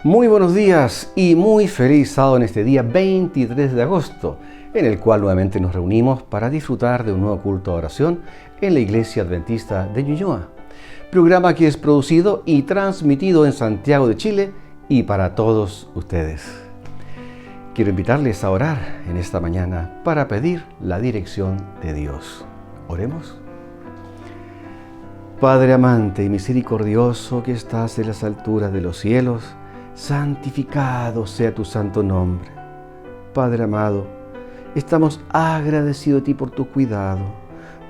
Muy buenos días y muy feliz sábado en este día 23 de agosto, en el cual nuevamente nos reunimos para disfrutar de un nuevo culto de oración en la Iglesia Adventista de Ñuñoa, programa que es producido y transmitido en Santiago de Chile y para todos ustedes. Quiero invitarles a orar en esta mañana para pedir la dirección de Dios. Oremos. Padre amante y misericordioso que estás en las alturas de los cielos, santificado sea tu santo nombre. Padre amado, estamos agradecidos a ti por tu cuidado,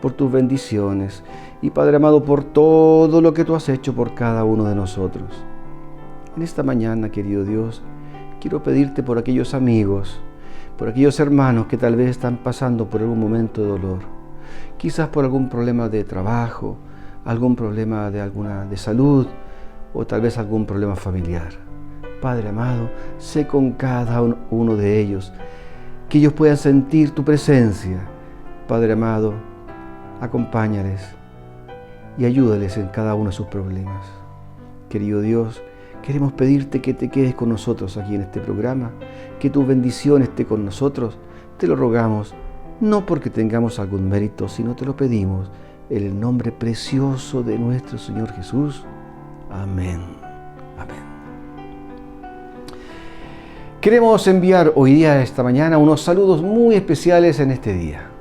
por tus bendiciones y Padre amado por todo lo que tú has hecho por cada uno de nosotros. En esta mañana, querido Dios, quiero pedirte por aquellos amigos, por aquellos hermanos que tal vez están pasando por algún momento de dolor, quizás por algún problema de trabajo, algún problema de salud o tal vez algún problema familiar. Padre amado, sé con cada uno de ellos, que ellos puedan sentir tu presencia. Padre amado, acompáñales y ayúdales en cada uno de sus problemas. Querido Dios, queremos pedirte que te quedes con nosotros aquí en este programa, que tu bendición esté con nosotros. Te lo rogamos, no porque tengamos algún mérito, sino te lo pedimos en el nombre precioso de nuestro Señor Jesús. Amén. Amén. Queremos enviar hoy día, esta mañana, unos saludos muy especiales en este día.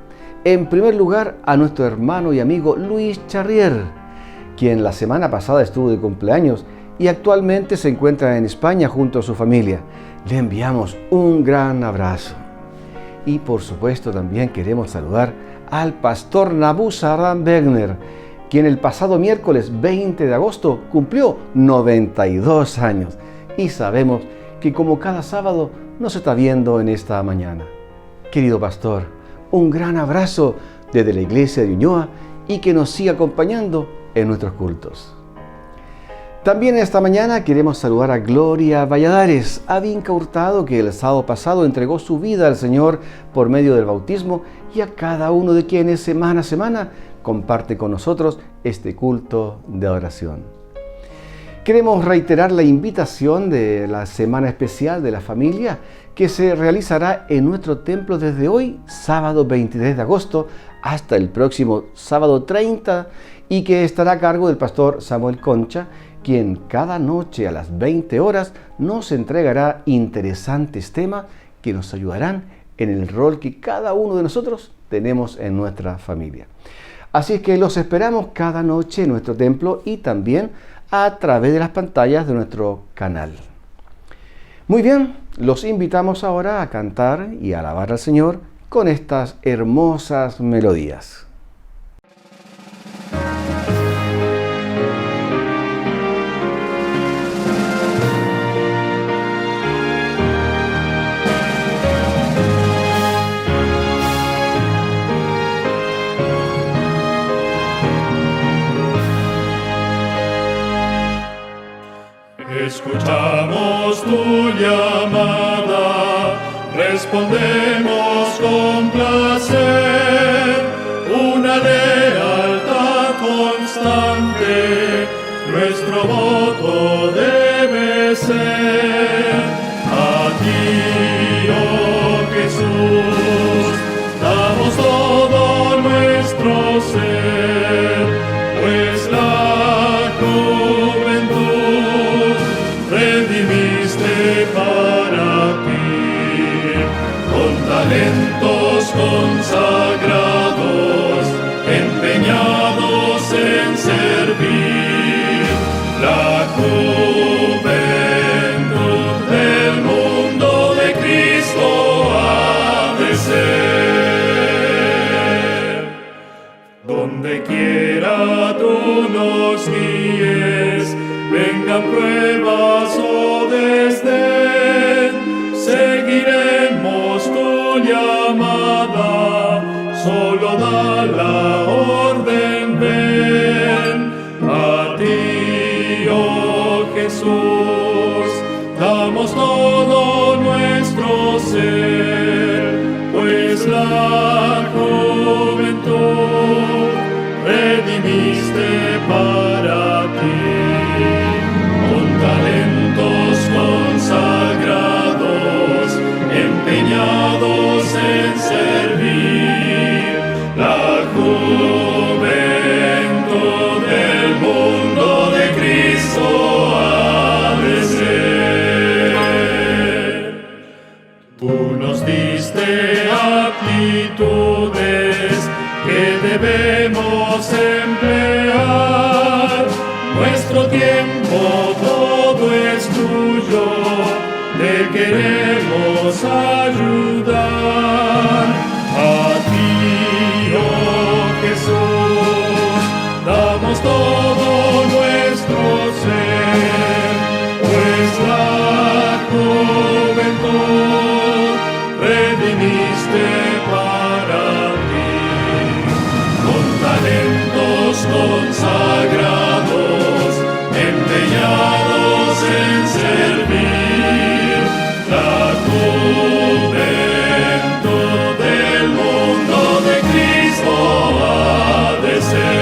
En primer lugar, a nuestro hermano y amigo Luis Charrier, quien la semana pasada estuvo de cumpleaños y actualmente se encuentra en España junto a su familia. Le enviamos un gran abrazo. Y por supuesto también queremos saludar al pastor Nabuzaran Wegner, quien el pasado miércoles 20 de agosto cumplió 92 años. Y sabemos que como cada sábado nos está viendo en esta mañana. Querido pastor, un gran abrazo desde la Iglesia de Ñuñoa y que nos siga acompañando en nuestros cultos. También esta mañana queremos saludar a Gloria Valladares, a Vinca Hurtado, que el sábado pasado entregó su vida al Señor por medio del bautismo, y a cada uno de quienes semana a semana comparte con nosotros este culto de adoración. Queremos reiterar la invitación de la Semana Especial de la Familia que se realizará en nuestro templo desde hoy, sábado 23 de agosto, hasta el próximo sábado 30 y que estará a cargo del pastor Samuel Concha quien cada noche a las 20 horas nos entregará interesantes temas que nos ayudarán en el rol que cada uno de nosotros tenemos en nuestra familia. Así es que los esperamos cada noche en nuestro templo y también a través de las pantallas de nuestro canal. Muy bien, los invitamos ahora a cantar y a alabar al Señor con estas hermosas melodías. Escuchamos tu llamada, respondemos con placer, una lealtad constante, nuestro voto debe ser. A ti, oh Jesús, damos todo nuestro ser, pues la juventud redimiste para ti, con talentos consagrados, empeñados en servir. La juventud del mundo de Cristo ha de ser. Donde quiera tú nos guíes, vengan pruebas o desdén, seguiremos tu llamada, solo da la orden, ven. A ti, oh Jesús, damos todo nuestro ser, pues la juventud redimiste para ti, con talentos consagrados, empeñados en servir. La juventud del mundo de Cristo ha de ser. Tú nos diste aptitudes que debemos emplear. Nuestro tiempo todo es tuyo, te queremos ayudar. A ti, oh Jesús, damos todo nuestro ser, pues la juventud redimiste para ti, con talentos consagrados, empeñados en servir. La juventud del mundo de Cristo ha de ser.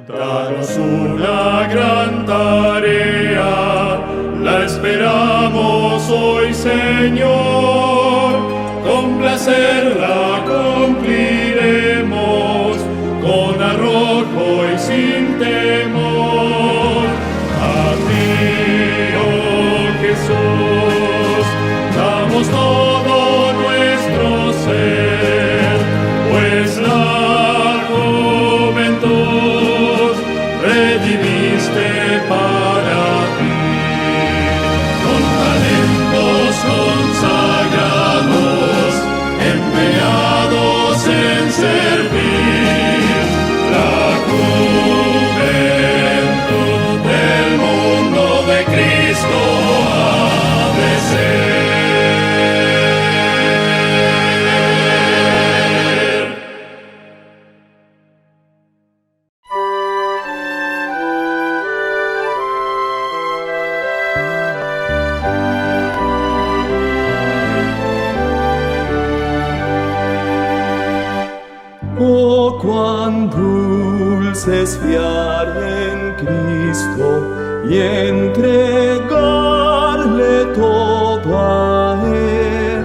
Danos una gran tarea, la esperamos hoy, Señor, con placer la cumpliremos, con arrojo y sin temor. A ti, oh Jesús, damos todo nuestro ser, pues la juventud redimiste para ti, con talentos consagrados, empeñados en servir. La juventud del mundo de Cristo ha de ser. Oh, cuán dulce es fiar en Cristo y entregarle todo a Él,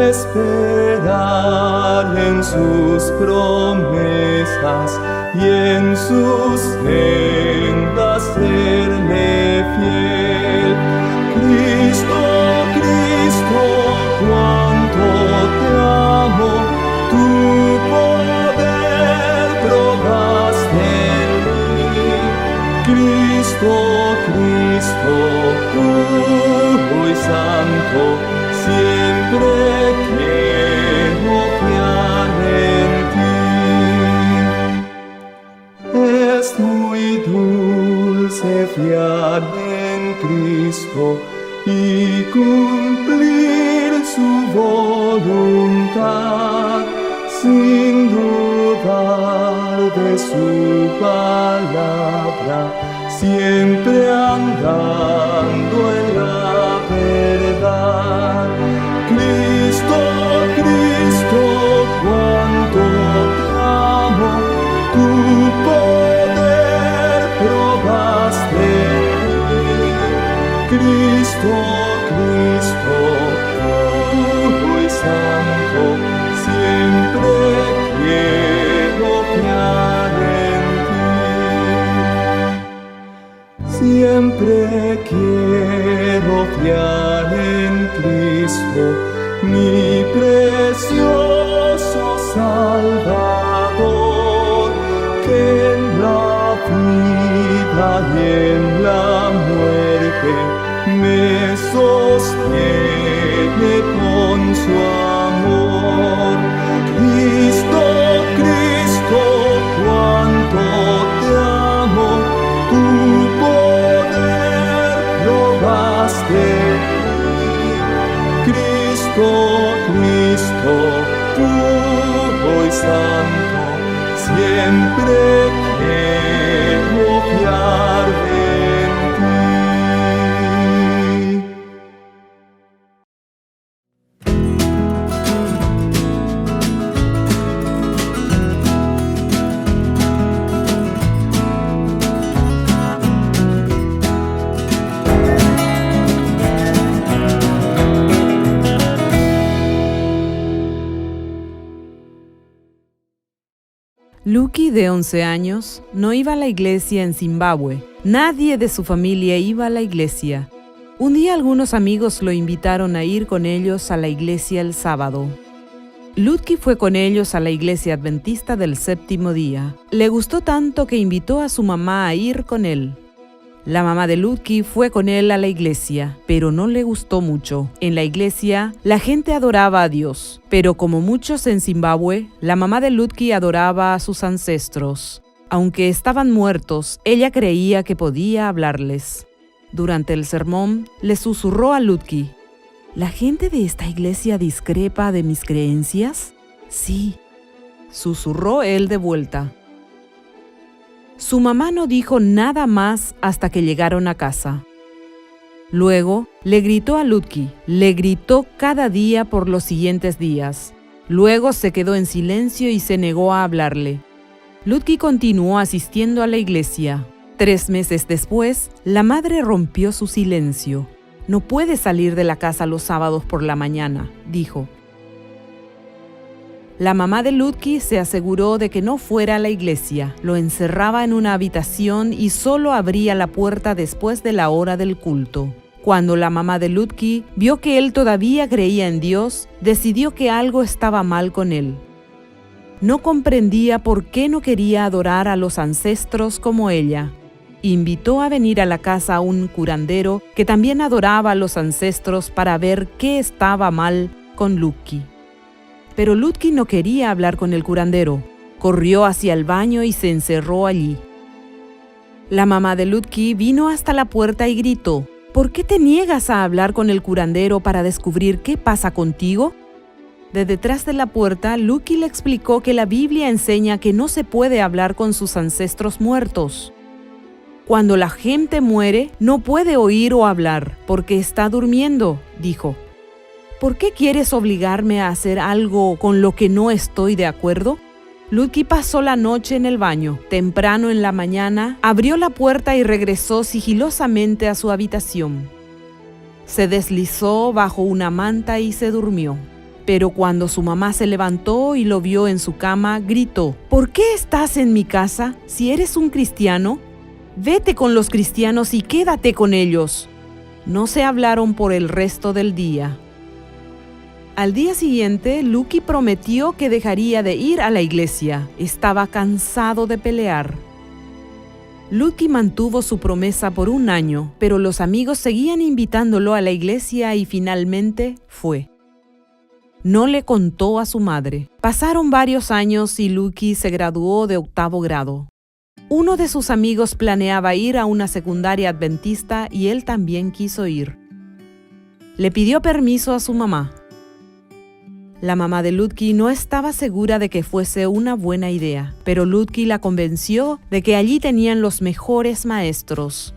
esperar en sus promesas y en sus sendas serle fiel. Cristo, Cristo, cuánto te amo, tu poder probaste en mí. Cristo, Cristo, puro y santo, siempre quiero fiar en ti. Es muy dulce fiar en Cristo y cumplir su voluntad, sin dudar de su palabra, siempre andando en la verdad. Cristo, Cristo, cuánto te amo, tu poder probaste en mí. Cristo, Cristo, puro y santo, siempre quiero fiar en ti. Siempre quiero fiar en Cristo, mi precioso Salvador, que en la vida y en la muerte me sostiene con su amor. Cristo, Cristo, cuánto te amo, tu poder probaste en mí. Cristo, Cristo, puro y santo, siempre quiero fiar en ti. Lucky, de 11 años, no iba a la iglesia en Zimbabue. Nadie de su familia iba a la iglesia. Un día algunos amigos lo invitaron a ir con ellos a la iglesia el sábado. Lucky fue con ellos a la iglesia adventista del séptimo día. Le gustó tanto que invitó a su mamá a ir con él. La mamá de Lucky fue con él a la iglesia, pero no le gustó mucho. En la iglesia, la gente adoraba a Dios, pero como muchos en Zimbabue, la mamá de Lucky adoraba a sus ancestros. Aunque estaban muertos, ella creía que podía hablarles. Durante el sermón, le susurró a Lucky: ¿La gente de esta iglesia discrepa de mis creencias? Sí, susurró él de vuelta. Su mamá no dijo nada más hasta que llegaron a casa. Luego le gritó a Lucky, le gritó cada día por los siguientes días. Luego se quedó en silencio y se negó a hablarle. Lucky continuó asistiendo a la iglesia. 3 meses después, la madre rompió su silencio. No puede salir de la casa los sábados por la mañana, dijo. La mamá de Lucky se aseguró de que no fuera a la iglesia. Lo encerraba en una habitación y solo abría la puerta después de la hora del culto. Cuando la mamá de Lucky vio que él todavía creía en Dios, decidió que algo estaba mal con él. No comprendía por qué no quería adorar a los ancestros como ella. Invitó a venir a la casa a un curandero que también adoraba a los ancestros para ver qué estaba mal con Lucky. Pero Lucky no quería hablar con el curandero. Corrió hacia el baño y se encerró allí. La mamá de Lucky vino hasta la puerta y gritó: ¿Por qué te niegas a hablar con el curandero para descubrir qué pasa contigo? De detrás de la puerta, Lucky le explicó que la Biblia enseña que no se puede hablar con sus ancestros muertos. Cuando la gente muere, no puede oír o hablar porque está durmiendo, dijo. ¿Por qué quieres obligarme a hacer algo con lo que no estoy de acuerdo? Lucky pasó la noche en el baño. Temprano en la mañana, abrió la puerta y regresó sigilosamente a su habitación. Se deslizó bajo una manta y se durmió. Pero cuando su mamá se levantó y lo vio en su cama, gritó: ¿Por qué estás en mi casa? Si eres un cristiano, vete con los cristianos y quédate con ellos. No se hablaron por el resto del día. Al día siguiente, Lucky prometió que dejaría de ir a la iglesia. Estaba cansado de pelear. Lucky mantuvo su promesa por 1 año, pero los amigos seguían invitándolo a la iglesia y finalmente fue. No le contó a su madre. Pasaron varios años y Lucky se graduó de 8º grado. Uno de sus amigos planeaba ir a una secundaria adventista y él también quiso ir. Le pidió permiso a su mamá. La mamá de Lucky no estaba segura de que fuese una buena idea, pero Lucky la convenció de que allí tenían los mejores maestros.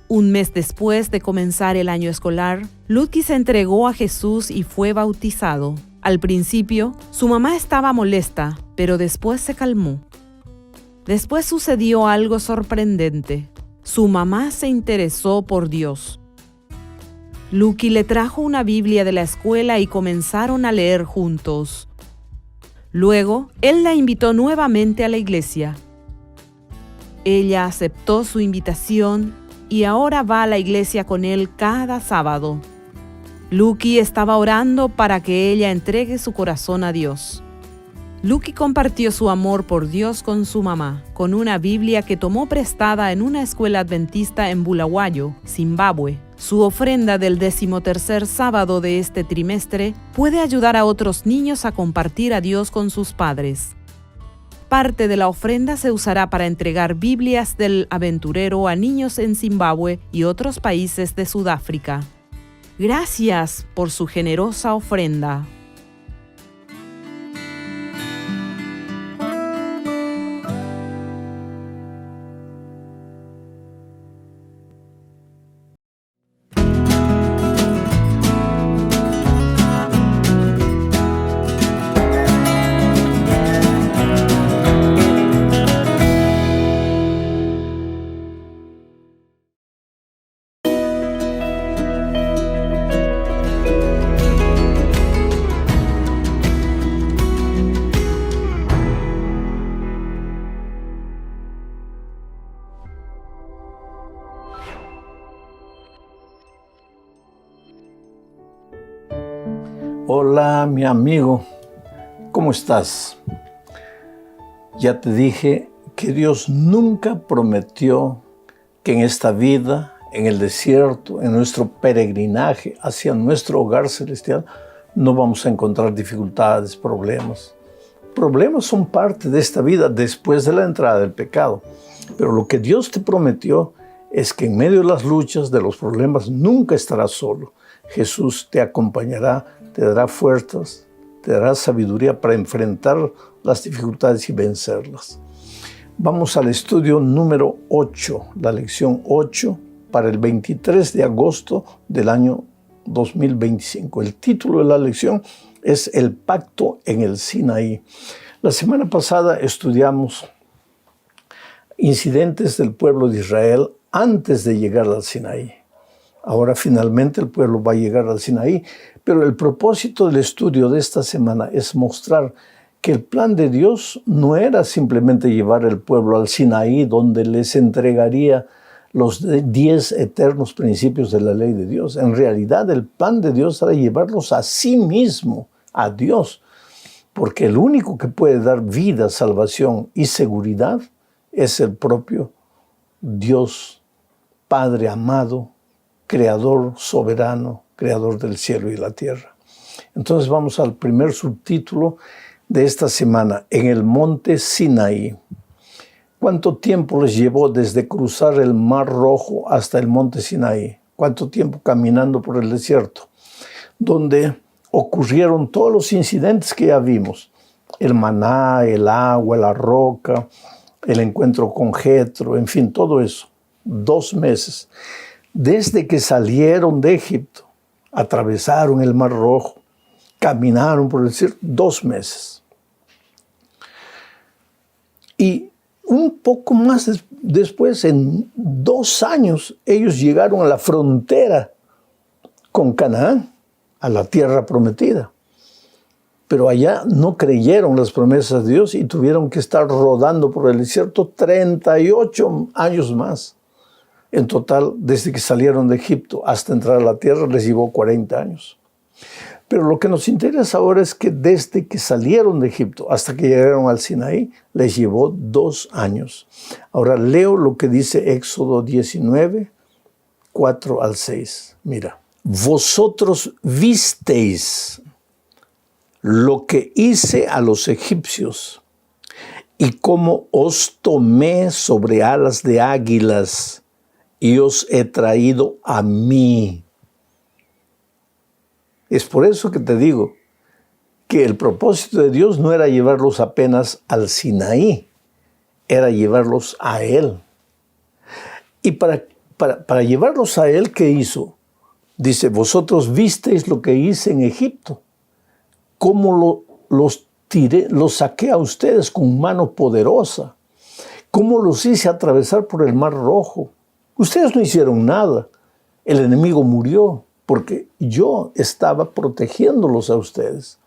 1 mes después de comenzar el año escolar, Lucky se entregó a Jesús y fue bautizado. Al principio, su mamá estaba molesta, pero después se calmó. Después sucedió algo sorprendente. Su mamá se interesó por Dios. Lucky le trajo una Biblia de la escuela y comenzaron a leer juntos. Luego, él la invitó nuevamente a la iglesia. Ella aceptó su invitación y ahora va a la iglesia con él cada sábado. Lucky estaba orando para que ella entregue su corazón a Dios. Lucky compartió su amor por Dios con su mamá, con una Biblia que tomó prestada en una escuela adventista en Bulawayo, Zimbabue. Su ofrenda del 13º sábado de este trimestre puede ayudar a otros niños a compartir a Dios con sus padres. Parte de la ofrenda se usará para entregar Biblias del Aventurero a niños en Zimbabue y otros países de Sudáfrica. Gracias por su generosa ofrenda. Hola, mi amigo, ¿cómo estás? Ya te dije que Dios nunca prometió que en esta vida, en el desierto, en nuestro peregrinaje hacia nuestro hogar celestial, no vamos a encontrar dificultades, problemas. Problemas son parte de esta vida después de la entrada del pecado. Pero lo que Dios te prometió es que en medio de las luchas, de los problemas, nunca estarás solo. Jesús te acompañará, te dará fuerzas, te dará sabiduría para enfrentar las dificultades y vencerlas. Vamos al estudio número 8, la lección 8 para el 23 de agosto del año 2025. El título de la lección es El pacto en el Sinaí. La semana pasada estudiamos incidentes del pueblo de Israel antes de llegar al Sinaí. Ahora finalmente el pueblo va a llegar al Sinaí, pero el propósito del estudio de esta semana es mostrar que el plan de Dios no era simplemente llevar el pueblo al Sinaí, donde les entregaría los 10 eternos principios de la ley de Dios. En realidad el plan de Dios era llevarlos a sí mismo, a Dios, porque el único que puede dar vida, salvación y seguridad es el propio Dios, Padre amado, Creador soberano, Creador del cielo y la tierra. Entonces vamos al primer subtítulo de esta semana, en el monte Sinaí. ¿Cuánto tiempo les llevó desde cruzar el Mar Rojo hasta el monte Sinaí? ¿Cuánto tiempo caminando por el desierto? Donde ocurrieron todos los incidentes que ya vimos. El maná, el agua, la roca, el encuentro con Jetro, en fin, todo eso. 2 meses. Desde que salieron de Egipto, atravesaron el Mar Rojo, caminaron por el desierto 2 meses. Y un poco más después, en 2 años, ellos llegaron a la frontera con Canaán, a la tierra prometida. Pero allá no creyeron las promesas de Dios y tuvieron que estar rodando por el desierto 38 años más. En total, desde que salieron de Egipto hasta entrar a la tierra, les llevó 40 años. Pero lo que nos interesa ahora es que desde que salieron de Egipto hasta que llegaron al Sinaí, les llevó 2 años. Ahora leo lo que dice Éxodo 19, 4 al 6. Mira, vosotros visteis lo que hice a los egipcios y cómo os tomé sobre alas de águilas y os he traído a mí. Es por eso que te digo que el propósito de Dios no era llevarlos apenas al Sinaí, era llevarlos a Él. Y para llevarlos a Él, ¿qué hizo? Dice, vosotros visteis lo que hice en Egipto, cómo los tiré, los saqué a ustedes con mano poderosa, cómo los hice atravesar por el Mar Rojo. Ustedes no hicieron nada, el enemigo murió, porque yo estaba protegiéndolos a ustedes.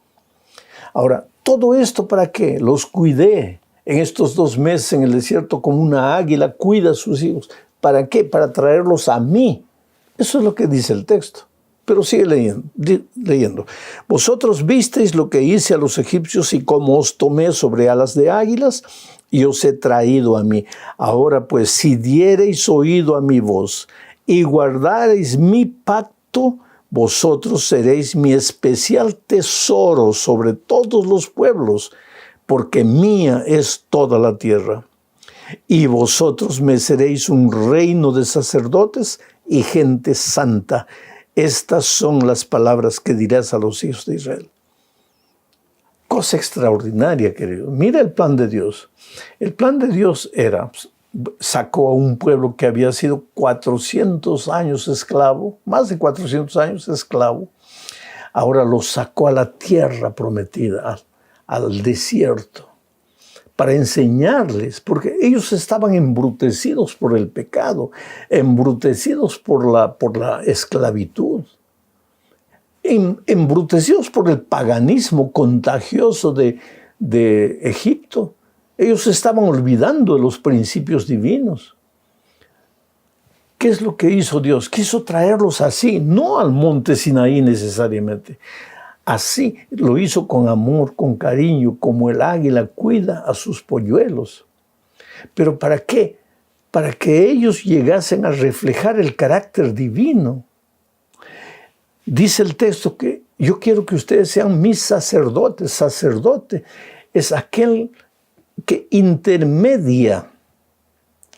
Ahora, ¿todo esto para qué? Los cuidé en estos 2 meses en el desierto como una águila cuida a sus hijos. ¿Para qué? Para traerlos a mí. Eso es lo que dice el texto. Pero sigue leyendo. Vosotros visteis lo que hice a los egipcios y cómo os tomé sobre alas de águilas y os he traído a mí. Ahora pues, si diereis oído a mi voz y guardareis mi pacto, vosotros seréis mi especial tesoro sobre todos los pueblos, porque mía es toda la tierra. Y vosotros me seréis un reino de sacerdotes y gente santa. Estas son las palabras que dirás a los hijos de Israel. Cosa extraordinaria, querido. Mira el plan de Dios. El plan de Dios era, sacó a un pueblo que había sido 400 años esclavo, más de 400 años esclavo. Ahora los sacó a la tierra prometida, al desierto, para enseñarles, porque ellos estaban embrutecidos por el pecado, embrutecidos por la esclavitud, embrutecidos por el paganismo contagioso de Egipto. Ellos estaban olvidando de los principios divinos. ¿Qué es lo que hizo Dios? Quiso traerlos así, no al monte Sinaí necesariamente. Así lo hizo con amor, con cariño, como el águila cuida a sus polluelos. ¿Pero para qué? Para que ellos llegasen a reflejar el carácter divino. Dice el texto que yo quiero que ustedes sean mis sacerdotes. Sacerdote es aquel que intermedia.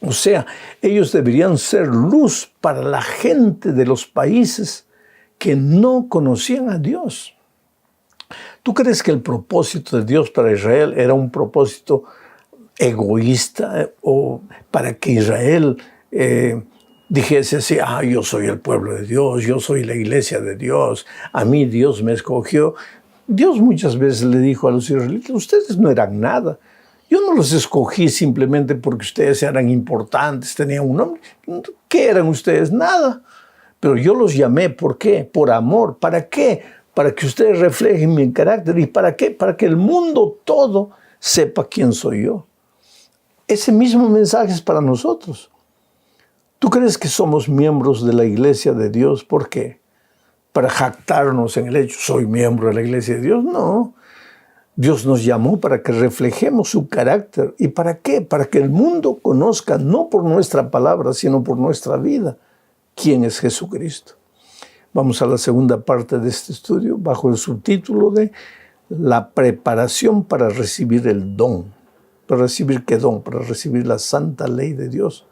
O sea, ellos deberían ser luz para la gente de los países que no conocían a Dios. ¿Tú crees que el propósito de Dios para Israel era un propósito egoísta o para que Israel dijese así, yo soy el pueblo de Dios, yo soy la iglesia de Dios, a mí Dios me escogió? Dios muchas veces le dijo a los israelitas, ustedes no eran nada. Yo no los escogí simplemente porque ustedes eran importantes, tenían un nombre. ¿Qué eran ustedes? Nada. Pero yo los llamé, ¿por qué? Por amor. ¿Para qué? Para que ustedes reflejen mi carácter. ¿Y para qué? Para que el mundo todo sepa quién soy yo. Ese mismo mensaje es para nosotros. ¿Tú crees que somos miembros de la iglesia de Dios? ¿Por qué? ¿Para jactarnos en el hecho, soy miembro de la iglesia de Dios? No. Dios nos llamó para que reflejemos su carácter. ¿Y para qué? Para que el mundo conozca, no por nuestra palabra, sino por nuestra vida, quién es Jesucristo. Vamos a la segunda parte de este estudio, bajo el subtítulo de la preparación para recibir el don. ¿Para recibir qué don? Para recibir la santa ley de Dios,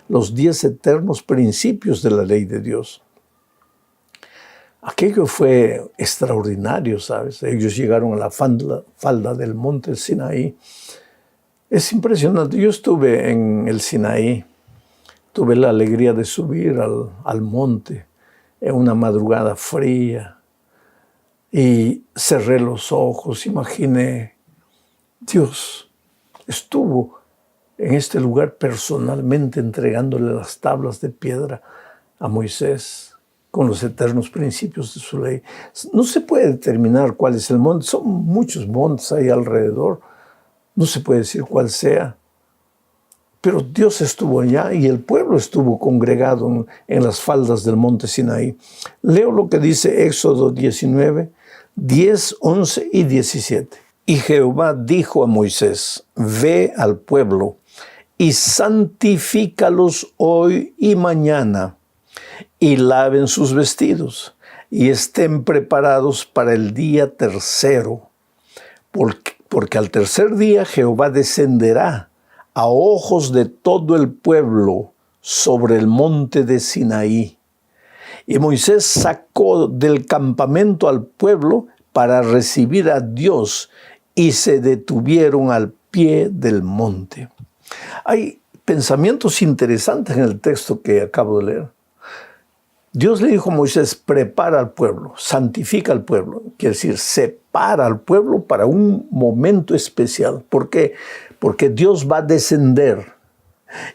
los 10 eternos principios de la ley de Dios. Aquello fue extraordinario, ¿sabes? Ellos llegaron a la falda del monte Sinaí. Es impresionante. Yo estuve en el Sinaí. Tuve la alegría de subir al monte en una madrugada fría. Y cerré los ojos, imaginé. Dios estuvo en este lugar personalmente entregándole las tablas de piedra a Moisés. con los eternos principios de su ley. No se puede determinar cuál es el monte. Son muchos montes ahí alrededor. No se puede decir cuál sea. Pero Dios estuvo allá y el pueblo estuvo congregado en las faldas del monte Sinaí. Leo lo que dice Éxodo 19, 10, 11 y 17. Y Jehová dijo a Moisés, ve al pueblo y santifícalos hoy y mañana, y laven sus vestidos, y estén preparados para el día tercero, porque al tercer día Jehová descenderá a ojos de todo el pueblo sobre el monte de Sinaí. Y Moisés sacó del campamento al pueblo para recibir a Dios, y se detuvieron al pie del monte. Hay pensamientos interesantes en el texto que acabo de leer. Dios le dijo a Moisés, prepara al pueblo, santifica al pueblo. Quiere decir, separa al pueblo para un momento especial. ¿Por qué? Porque Dios va a descender.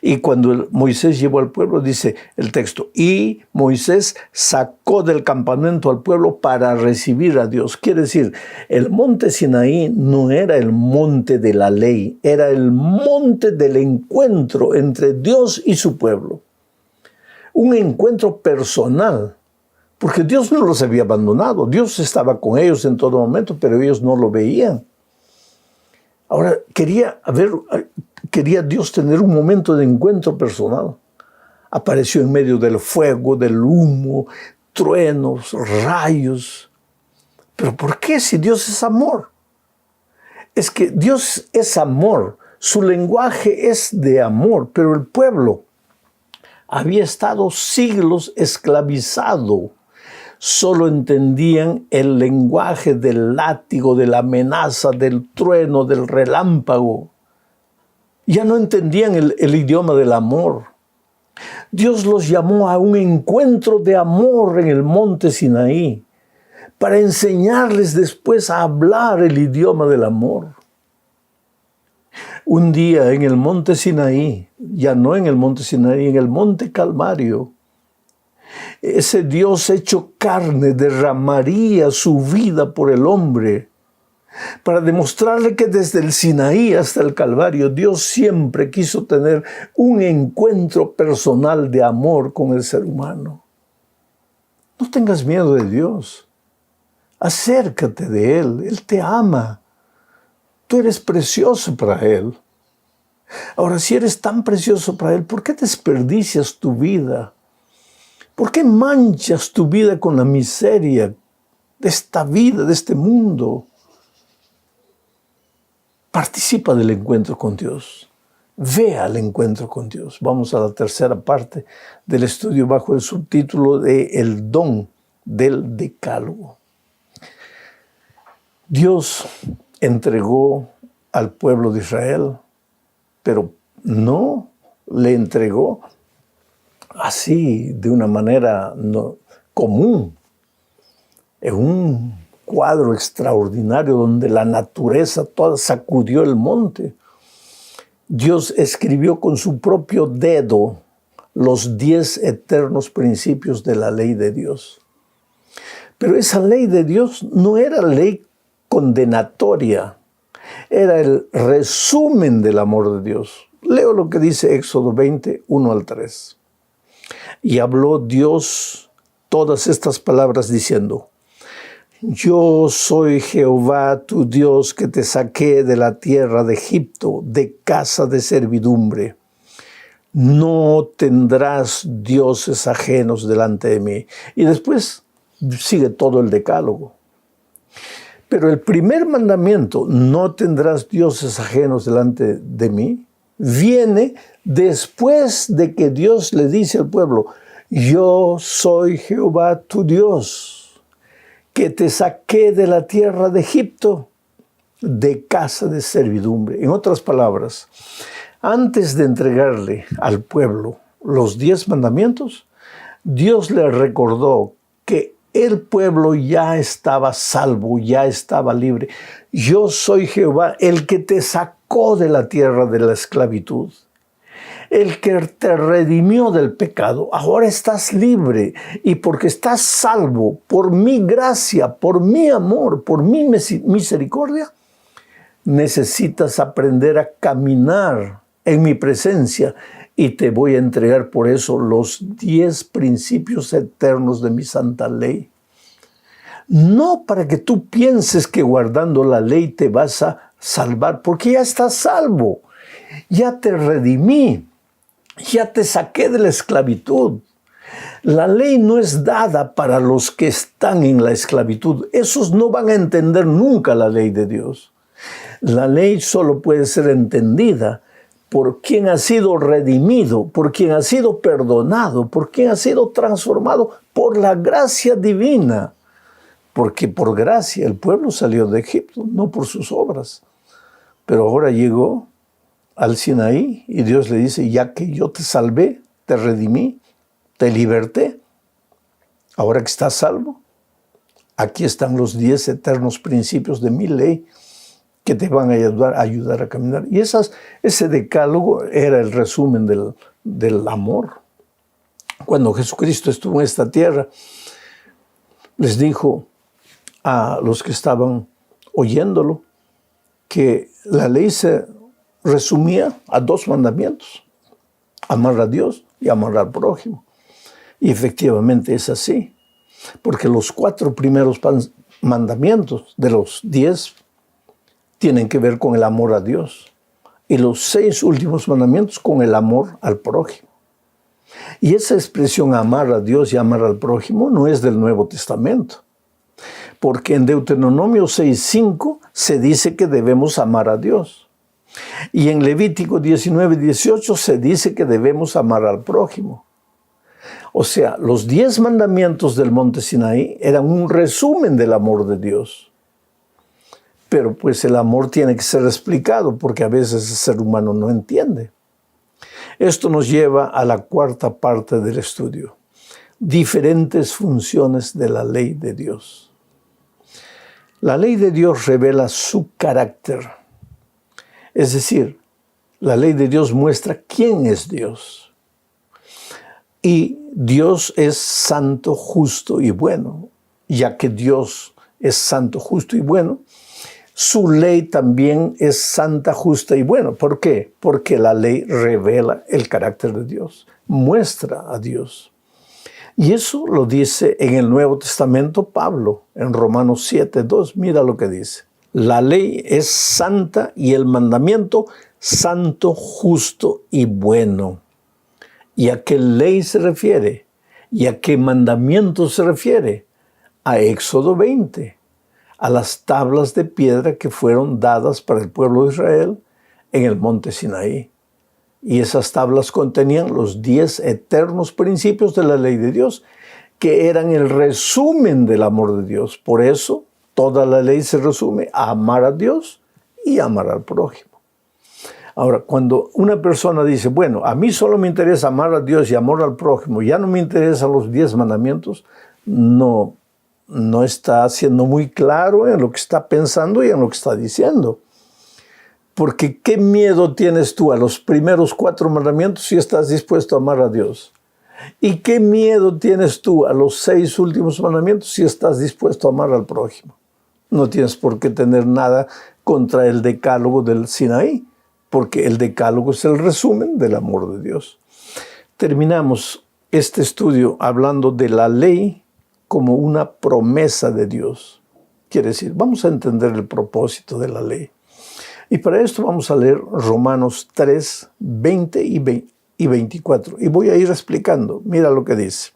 Y cuando Moisés llevó al pueblo, dice el texto, y Moisés sacó del campamento al pueblo para recibir a Dios. Quiere decir, el monte Sinaí no era el monte de la ley, era el monte del encuentro entre Dios y su pueblo. Un encuentro personal, porque Dios no los había abandonado. Dios estaba con ellos en todo momento, pero ellos no lo veían. Ahora, quería Dios tener un momento de encuentro personal. Apareció en medio del fuego, del humo, truenos, rayos. ¿Pero por qué si Dios es amor? Es que Dios es amor. Su lenguaje es de amor, pero el pueblo había estado siglos esclavizado. Solo entendían el lenguaje del látigo, de la amenaza, del trueno, del relámpago. Ya no entendían el idioma del amor. Dios los llamó a un encuentro de amor en el monte Sinaí para enseñarles después a hablar el idioma del amor. Un día en el monte Sinaí, ya no en el monte Sinaí, en el monte Calvario, ese Dios hecho carne derramaría su vida por el hombre para demostrarle que desde el Sinaí hasta el Calvario Dios siempre quiso tener un encuentro personal de amor con el ser humano. No tengas miedo de Dios. Acércate de Él. Él te ama. Tú eres precioso para Él. Ahora, si eres tan precioso para Él, ¿por qué desperdicias tu vida? ¿Por qué manchas tu vida con la miseria de esta vida, de este mundo? Participa del encuentro con Dios. Ve al encuentro con Dios. Vamos a la tercera parte del estudio bajo el subtítulo de El don del decálogo. Dios entregó al pueblo de Israel, pero no le entregó así, de una manera común, en un cuadro extraordinario donde la naturaleza toda sacudió el monte. Dios escribió con su propio dedo los 10 eternos principios de la ley de Dios. Pero esa ley de Dios no era ley condenatoria, era el resumen del amor de Dios. Leo lo que dice Éxodo 20, 1 al 3. Y habló Dios todas estas palabras diciendo, yo soy Jehová tu Dios que te saqué de la tierra de Egipto, de casa de servidumbre. No tendrás dioses ajenos delante de mí. Y después sigue todo el decálogo. Pero el primer mandamiento, no tendrás dioses ajenos delante de mí, viene después de que Dios le dice al pueblo, yo soy Jehová tu Dios, que te saqué de la tierra de Egipto, de casa de servidumbre. En otras palabras, antes de entregarle al pueblo los 10 mandamientos, Dios le recordó que el pueblo ya estaba salvo, ya estaba libre. Yo soy Jehová, el que te sacó de la tierra de la esclavitud. El que te redimió del pecado, ahora estás libre. Y porque estás salvo por mi gracia, por mi amor, por mi misericordia, necesitas aprender a caminar en mi presencia. Y te voy a entregar por eso los 10 principios eternos de mi santa ley. No para que tú pienses que guardando la ley te vas a salvar, porque ya estás salvo. Ya te redimí. Ya te saqué de la esclavitud. La ley no es dada para los que están en la esclavitud. Esos no van a entender nunca la ley de Dios. La ley solo puede ser entendida por quien ha sido redimido, por quien ha sido perdonado, por quien ha sido transformado por la gracia divina. Porque por gracia el pueblo salió de Egipto, no por sus obras. Pero ahora llegó al Sinaí y Dios le dice, ya que yo te salvé, te redimí, te liberté, ahora que estás salvo, aquí están los 10 eternos principios de mi ley que te van a ayudar a caminar. Y ese decálogo era el resumen del amor. Cuando Jesucristo estuvo en esta tierra, les dijo a los que estaban oyéndolo que la ley se resumía a 2 mandamientos: amar a Dios y amar al prójimo. Y efectivamente es así, porque los 4 primeros mandamientos de los 10 tienen que ver con el amor a Dios, y los 6 últimos mandamientos con el amor al prójimo. Y esa expresión amar a Dios y amar al prójimo no es del Nuevo Testamento, porque en Deuteronomio 6:5 se dice que debemos amar a Dios. Y en Levítico 19:18 se dice que debemos amar al prójimo. O sea, los 10 mandamientos del monte Sinaí eran un resumen del amor de Dios. Pero pues el amor tiene que ser explicado porque a veces el ser humano no entiende. Esto nos lleva a la 4ª parte del estudio: diferentes funciones de la ley de Dios. La ley de Dios revela su carácter. Es decir, la ley de Dios muestra quién es Dios. Y Dios es santo, justo y bueno. Ya que Dios es santo, justo y bueno, su ley también es santa, justa y buena. ¿Por qué? Porque la ley revela el carácter de Dios, muestra a Dios. Y eso lo dice en el Nuevo Testamento Pablo, en Romanos 7:2. Mira lo que dice. La ley es santa y el mandamiento santo, justo y bueno. ¿Y a qué ley se refiere? ¿Y a qué mandamiento se refiere? A Éxodo 20. A las tablas de piedra que fueron dadas para el pueblo de Israel en el monte Sinaí. Y esas tablas contenían los 10 eternos principios de la ley de Dios, que eran el resumen del amor de Dios. Por eso, toda la ley se resume a amar a Dios y amar al prójimo. Ahora, cuando una persona dice, bueno, a mí solo me interesa amar a Dios y amar al prójimo, ya no me interesan los 10 mandamientos, no está siendo muy claro en lo que está pensando y en lo que está diciendo. Porque ¿qué miedo tienes tú a los primeros 4 mandamientos si estás dispuesto a amar a Dios? ¿Y qué miedo tienes tú a los 6 últimos mandamientos si estás dispuesto a amar al prójimo? No tienes por qué tener nada contra el decálogo del Sinaí, porque el decálogo es el resumen del amor de Dios. Terminamos este estudio hablando de la ley como una promesa de Dios. Quiere decir, vamos a entender el propósito de la ley. Y para esto vamos a leer Romanos 3, 20 y 24. Y voy a ir explicando. Mira lo que dice.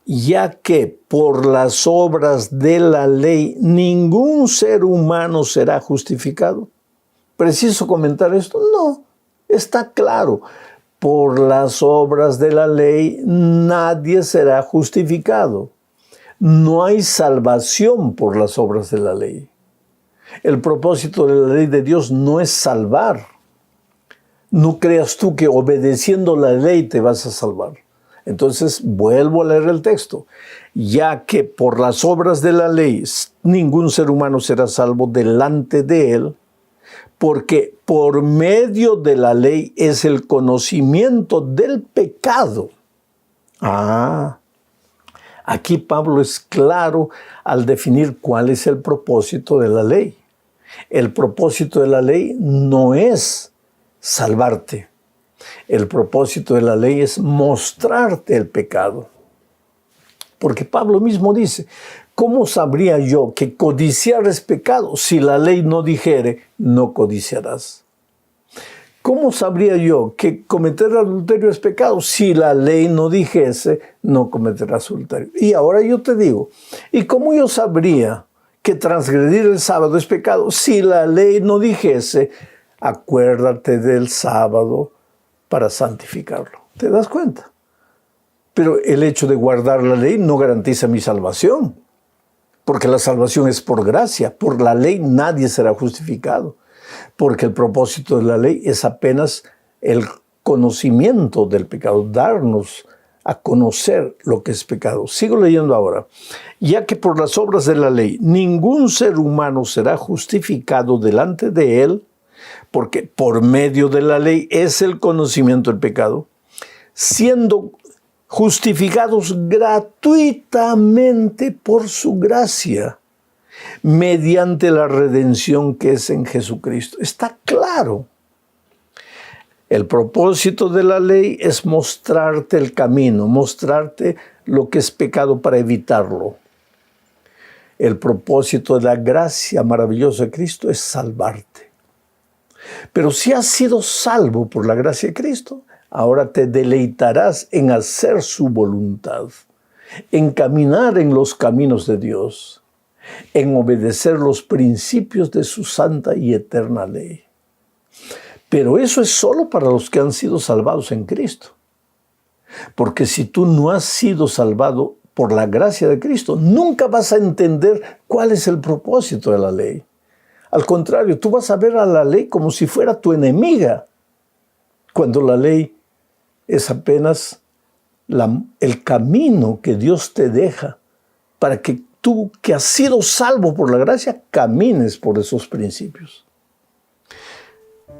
Ya que por las obras de la ley ningún ser humano será justificado. ¿Preciso comentar esto? No, está claro. Por las obras de la ley nadie será justificado. No hay salvación por las obras de la ley. El propósito de la ley de Dios no es salvar. No creas tú que obedeciendo la ley te vas a salvar. Entonces, vuelvo a leer el texto. Ya que por las obras de la ley ningún ser humano será salvo delante de él, porque por medio de la ley es el conocimiento del pecado. Aquí Pablo es claro al definir cuál es el propósito de la ley. El propósito de la ley no es salvarte. El propósito de la ley es mostrarte el pecado. Porque Pablo mismo dice, ¿cómo sabría yo que codiciar es pecado si la ley no dijere, no codiciarás? ¿Cómo sabría yo que cometer adulterio es pecado si la ley no dijese, no cometerás adulterio? Y ahora yo te digo, ¿y cómo yo sabría que transgredir el sábado es pecado si la ley no dijese, acuérdate del sábado para santificarlo? ¿Te das cuenta? Pero el hecho de guardar la ley no garantiza mi salvación, porque la salvación es por gracia. Por la ley nadie será justificado, porque el propósito de la ley es apenas el conocimiento del pecado, darnos a conocer lo que es pecado. Sigo leyendo ahora. Ya que por las obras de la ley ningún ser humano será justificado delante de él, porque por medio de la ley es el conocimiento del pecado, siendo justificados gratuitamente por su gracia, mediante la redención que es en Jesucristo. Está claro. El propósito de la ley es mostrarte el camino, mostrarte lo que es pecado para evitarlo. El propósito de la gracia maravillosa de Cristo es salvarte. Pero si has sido salvo por la gracia de Cristo, ahora te deleitarás en hacer su voluntad, en caminar en los caminos de Dios, en obedecer los principios de su santa y eterna ley. Pero eso es solo para los que han sido salvados en Cristo. Porque si tú no has sido salvado por la gracia de Cristo, nunca vas a entender cuál es el propósito de la ley. Al contrario, tú vas a ver a la ley como si fuera tu enemiga, cuando la ley es apenas el camino que Dios te deja para que tú, que has sido salvo por la gracia, camines por esos principios.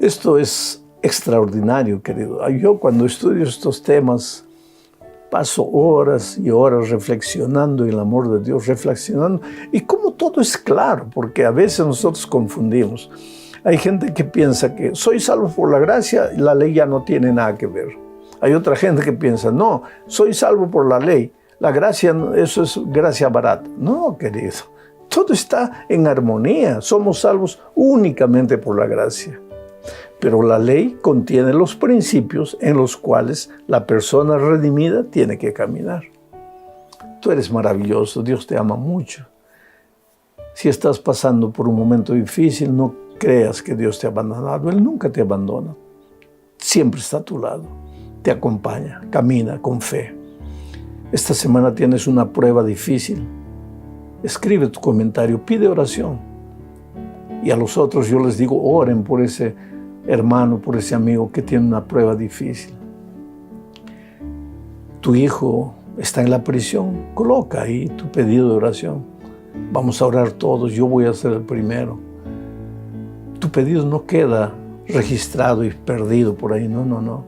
Esto es extraordinario, querido. Yo cuando estudio estos temas paso horas y horas reflexionando en el amor de Dios, reflexionando, y como todo es claro, porque a veces nosotros confundimos. Hay gente que piensa que soy salvo por la gracia y la ley ya no tiene nada que ver. Hay otra gente que piensa, no, soy salvo por la ley, la gracia, eso es gracia barata. No, querido, todo está en armonía, somos salvos únicamente por la gracia. Pero la ley contiene los principios en los cuales la persona redimida tiene que caminar. Tú eres maravilloso, Dios te ama mucho. Si estás pasando por un momento difícil, no creas que Dios te ha abandonado. Él nunca te abandona. Siempre está a tu lado, te acompaña, camina con fe. Esta semana tienes una prueba difícil. Escribe tu comentario, pide oración. Y a los otros yo les digo, oren por ese hermano, por ese amigo que tiene una prueba difícil. Tu hijo está en la prisión, coloca ahí tu pedido de oración. Vamos a orar todos, yo voy a ser el primero. Tu pedido no queda registrado y perdido por ahí, no.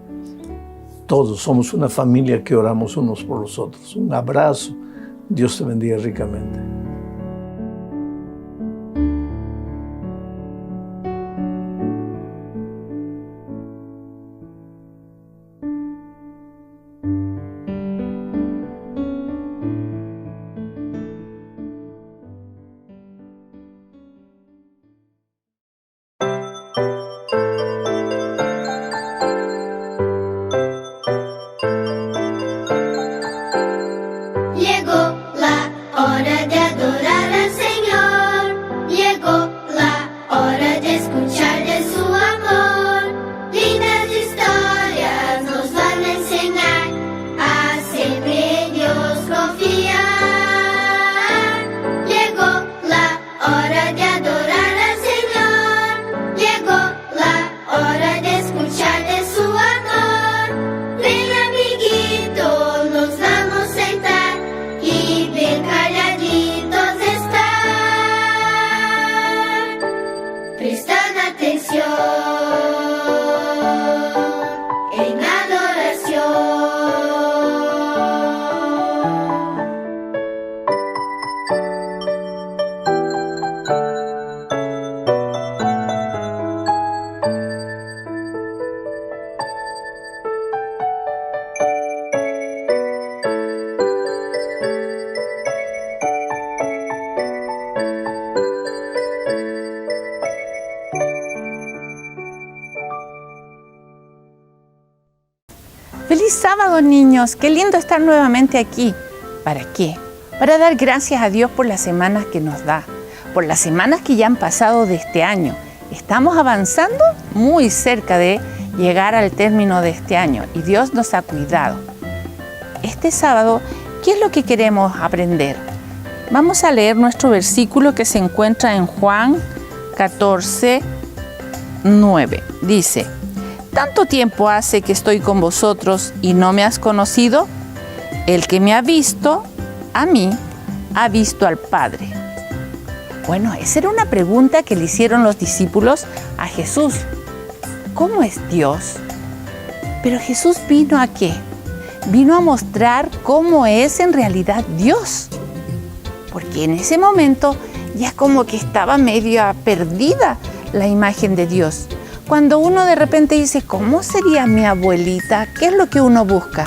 Todos somos una familia que oramos unos por los otros. Un abrazo, Dios te bendiga ricamente. Llegó la hora de ¡Feliz sábado, niños! ¡Qué lindo estar nuevamente aquí! ¿Para qué? Para dar gracias a Dios por las semanas que nos da, por las semanas que ya han pasado de este año. Estamos avanzando muy cerca de llegar al término de este año y Dios nos ha cuidado. Este sábado, ¿qué es lo que queremos aprender? Vamos a leer nuestro versículo que se encuentra en Juan 14:9. Dice: ¿tanto tiempo hace que estoy con vosotros y no me has conocido? El que me ha visto, a mí, ha visto al Padre. Bueno, esa era una pregunta que le hicieron los discípulos a Jesús. ¿Cómo es Dios? Pero Jesús vino ¿a qué? Vino a mostrar cómo es en realidad Dios. Porque en ese momento ya como que estaba medio perdida la imagen de Dios. Cuando uno de repente dice, ¿cómo sería mi abuelita? ¿Qué es lo que uno busca?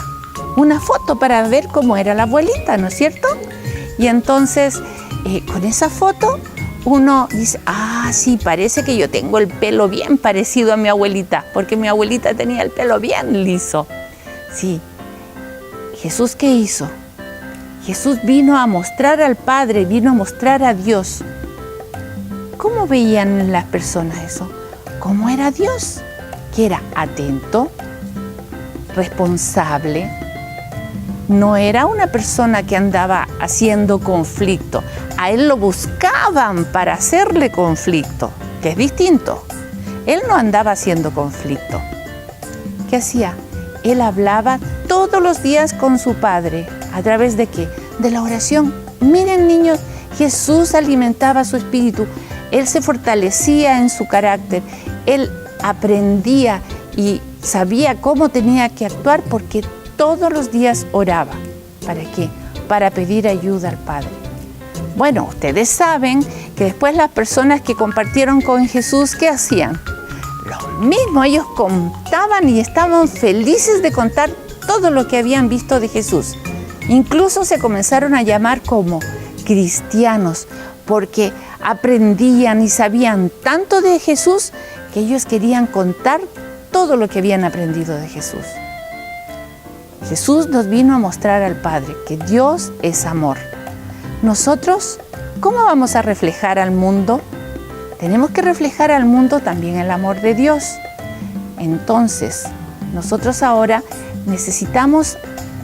Una foto para ver cómo era la abuelita, ¿no es cierto? Y entonces, con esa foto, uno dice, sí, parece que yo tengo el pelo bien parecido a mi abuelita, porque mi abuelita tenía el pelo bien liso. Sí. ¿Jesús qué hizo? Jesús vino a mostrar al Padre, vino a mostrar a Dios. ¿Cómo veían las personas eso? ¿Cómo era Dios? Que era atento, responsable. No era una persona que andaba haciendo conflicto. A él lo buscaban para hacerle conflicto, que es distinto. Él no andaba haciendo conflicto. ¿Qué hacía? Él hablaba todos los días con su Padre. ¿A través de qué? De la oración. Miren, niños, Jesús alimentaba su espíritu. Él se fortalecía en su carácter. Él aprendía y sabía cómo tenía que actuar porque todos los días oraba. ¿Para qué? Para pedir ayuda al Padre. Bueno, ustedes saben que después las personas que compartieron con Jesús, ¿qué hacían? Lo mismo, ellos contaban y estaban felices de contar todo lo que habían visto de Jesús. Incluso se comenzaron a llamar como cristianos, porque aprendían y sabían tanto de Jesús que ellos querían contar todo lo que habían aprendido de Jesús. Jesús nos vino a mostrar al Padre que Dios es amor. Nosotros, ¿cómo vamos a reflejar al mundo? Tenemos que reflejar al mundo también el amor de Dios. Entonces, nosotros ahora necesitamos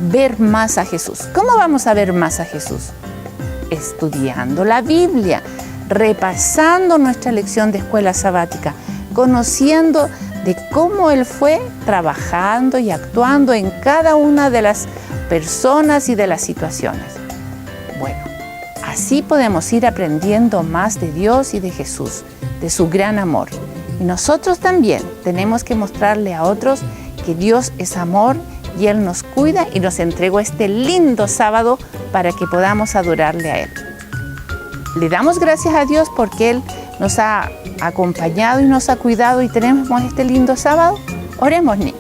ver más a Jesús. ¿Cómo vamos a ver más a Jesús? Estudiando la Biblia, repasando nuestra lección de escuela sabática, conociendo de cómo Él fue trabajando y actuando en cada una de las personas y de las situaciones. Bueno, así podemos ir aprendiendo más de Dios y de Jesús, de su gran amor. Y nosotros también tenemos que mostrarle a otros que Dios es amor y Él nos cuida y nos entregó este lindo sábado para que podamos adorarle a Él. Le damos gracias a Dios porque Él nos ha acompañado y nos ha cuidado y tenemos este lindo sábado. Oremos, niños.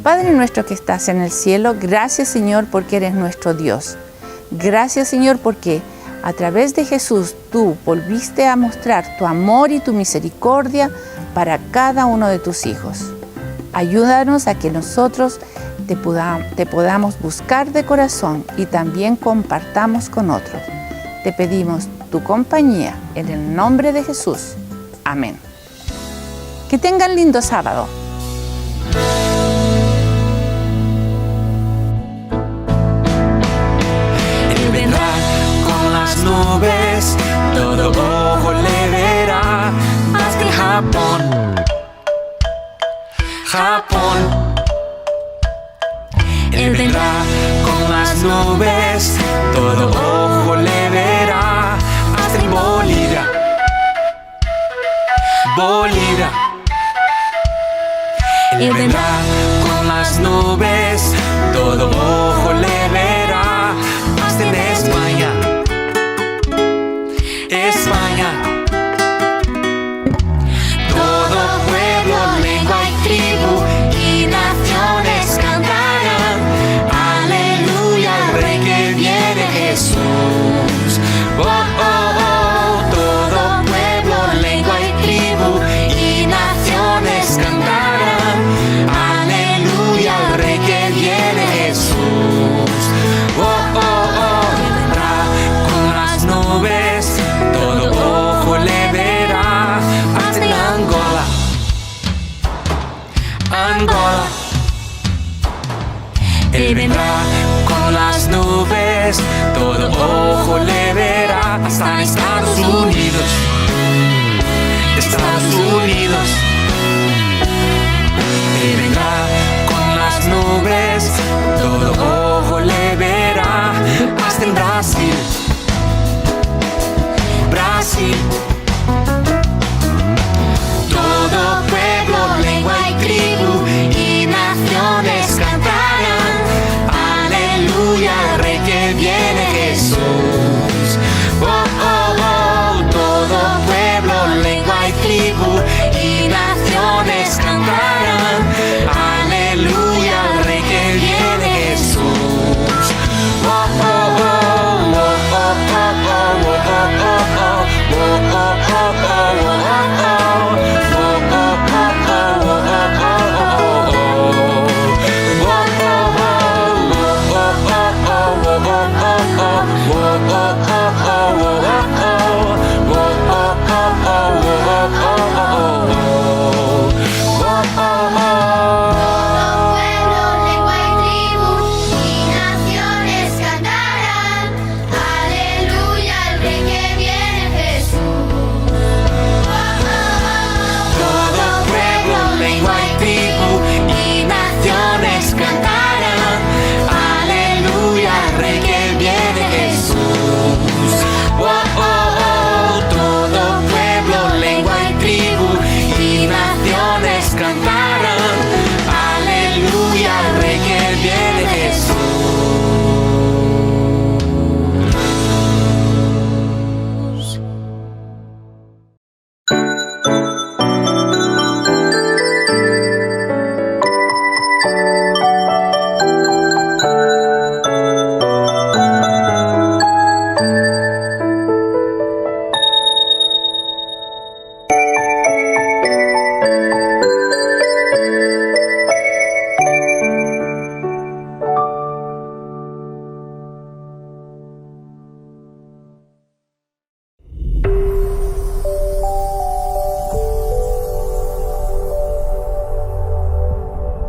Padre nuestro que estás en el cielo, gracias, Señor, porque eres nuestro Dios. Gracias, Señor, porque a través de Jesús tú volviste a mostrar tu amor y tu misericordia para cada uno de tus hijos. Ayúdanos a que nosotros te podamos buscar de corazón y también compartamos con otros. Te pedimos tu compañía en el nombre de Jesús. Amén. Que tengan lindo sábado. Él vendrá con las nubes, todo ojo le verá, hasta el Japón. Él vendrá con las nubes, todo ojo le verá, hasta el Bolivia. Él vendrá con las nubes, todo ojo le verá, hasta en España. Todo pueblo, lengua y tribu y naciones cantarán, aleluya, al Rey que viene Jesús. Oh, oh, oh, todo pueblo, lengua y tribu y naciones cantarán, aleluya. nubes, todo ojo le verá, hasta en Estados Unidos. Estados Unidos. Él vendrá con las nubes, todo ojo le verá, hasta en Brasil. Brasil. Todo pueblo, lengua y tribu y naciones cantarán aleluya al Rey que viene, Jesús. Oh, oh, oh. Todo pueblo, lengua y tribu y naciones cantarán aleluya al Rey que viene, Jesús. Oh, oh, oh, oh, oh, oh, oh, oh, oh, oh, oh, oh, oh, oh.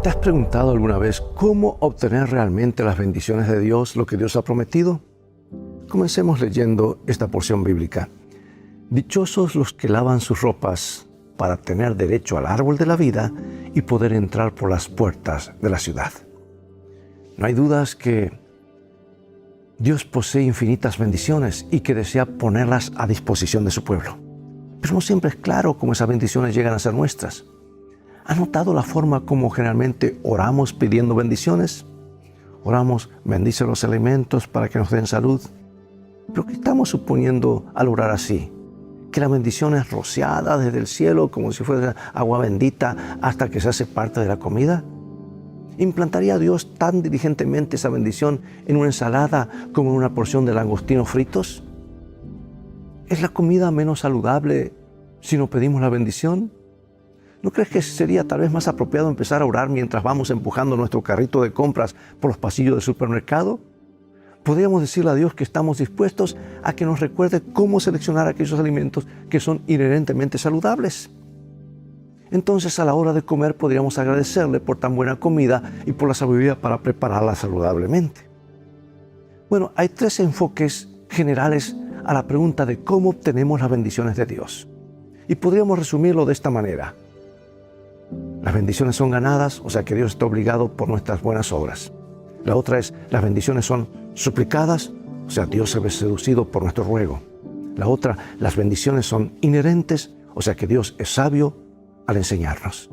¿Te has preguntado alguna vez cómo obtener realmente las bendiciones de Dios, lo que Dios ha prometido? Comencemos leyendo esta porción bíblica. Dichosos los que lavan sus ropas para tener derecho al árbol de la vida y poder entrar por las puertas de la ciudad. No hay dudas que Dios posee infinitas bendiciones y que desea ponerlas a disposición de su pueblo. Pero no siempre es claro cómo esas bendiciones llegan a ser nuestras. ¿Has notado la forma como generalmente oramos pidiendo bendiciones? Oramos, bendice los alimentos para que nos den salud. ¿Pero qué estamos suponiendo al orar así? ¿Que la bendición es rociada desde el cielo como si fuera agua bendita hasta que se hace parte de la comida? ¿Implantaría Dios tan diligentemente esa bendición en una ensalada como en una porción de langostinos fritos? ¿Es la comida menos saludable si no pedimos la bendición? ¿No crees que sería tal vez más apropiado empezar a orar mientras vamos empujando nuestro carrito de compras por los pasillos del supermercado? Podríamos decirle a Dios que estamos dispuestos a que nos recuerde cómo seleccionar aquellos alimentos que son inherentemente saludables. Entonces, a la hora de comer, podríamos agradecerle por tan buena comida y por la sabiduría para prepararla saludablemente. Bueno, hay tres enfoques generales a la pregunta de cómo obtenemos las bendiciones de Dios. Y podríamos resumirlo de esta manera. Las bendiciones son ganadas, o sea que Dios está obligado por nuestras buenas obras. La otra es, las bendiciones son suplicadas, o sea, Dios se ve seducido por nuestro ruego. La otra, las bendiciones son inherentes, o sea que Dios es sabio al enseñarnos.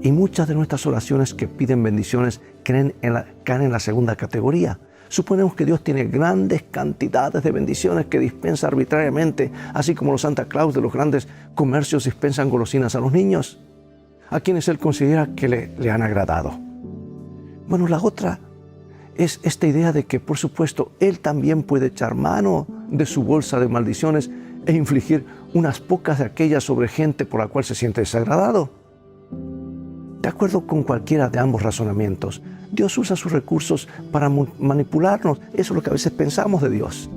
Y muchas de nuestras oraciones que piden bendiciones caen en la segunda categoría. Suponemos que Dios tiene grandes cantidades de bendiciones que dispensa arbitrariamente, así como los Santa Claus de los grandes comercios dispensan golosinas a los niños, a quienes Él considera que le han agradado. Bueno, la otra es esta idea de que, por supuesto, Él también puede echar mano de su bolsa de maldiciones e infligir unas pocas de aquellas sobre gente por la cual se siente desagradado. De acuerdo con cualquiera de ambos razonamientos, Dios usa sus recursos para manipularnos. Eso es lo que a veces pensamos de Dios.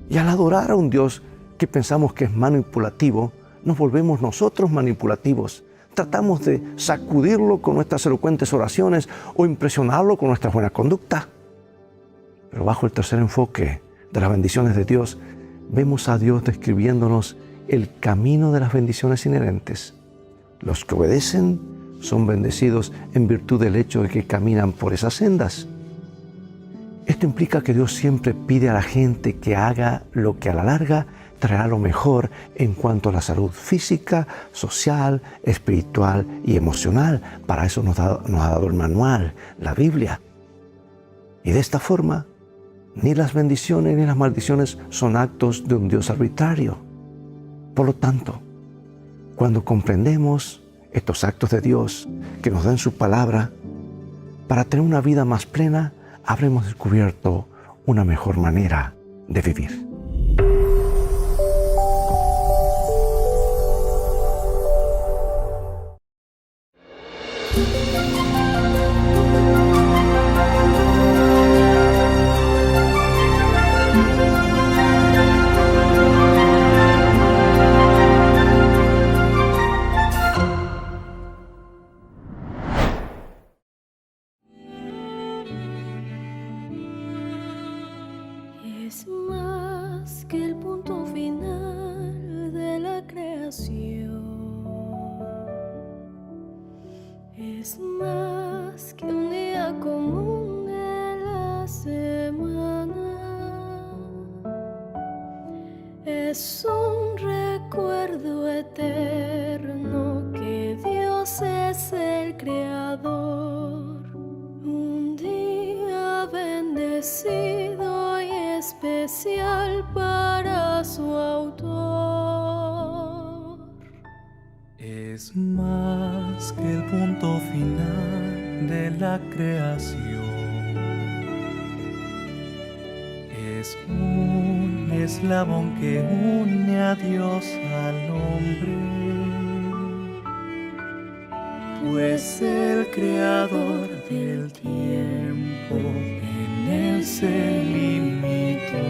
Y al adorar a un Dios que pensamos que es manipulativo, nos volvemos nosotros manipulativos. Tratamos de sacudirlo con nuestras elocuentes oraciones o impresionarlo con nuestra buena conducta. Pero bajo el tercer enfoque de las bendiciones de Dios, vemos a Dios describiéndonos el camino de las bendiciones inherentes. Los que obedecen son bendecidos en virtud del hecho de que caminan por esas sendas. Esto implica que Dios siempre pide a la gente que haga lo que a la larga traerá lo mejor en cuanto a la salud física, social, espiritual y emocional. Para eso nos ha dado el manual, la Biblia. Y de esta forma, ni las bendiciones ni las maldiciones son actos de un Dios arbitrario. Por lo tanto, cuando comprendemos estos actos de Dios que nos dan su palabra, para tener una vida más plena, habremos descubierto una mejor manera de vivir. Es más que el punto final de la creación. Es más que un día común de la semana. Es un recuerdo eterno que Dios es el creador. Un día bendecido y especial para su autor. Es más que el punto final de la creación. Es un eslabón que une a Dios al hombre. Pues el creador del tiempo en él se limitó,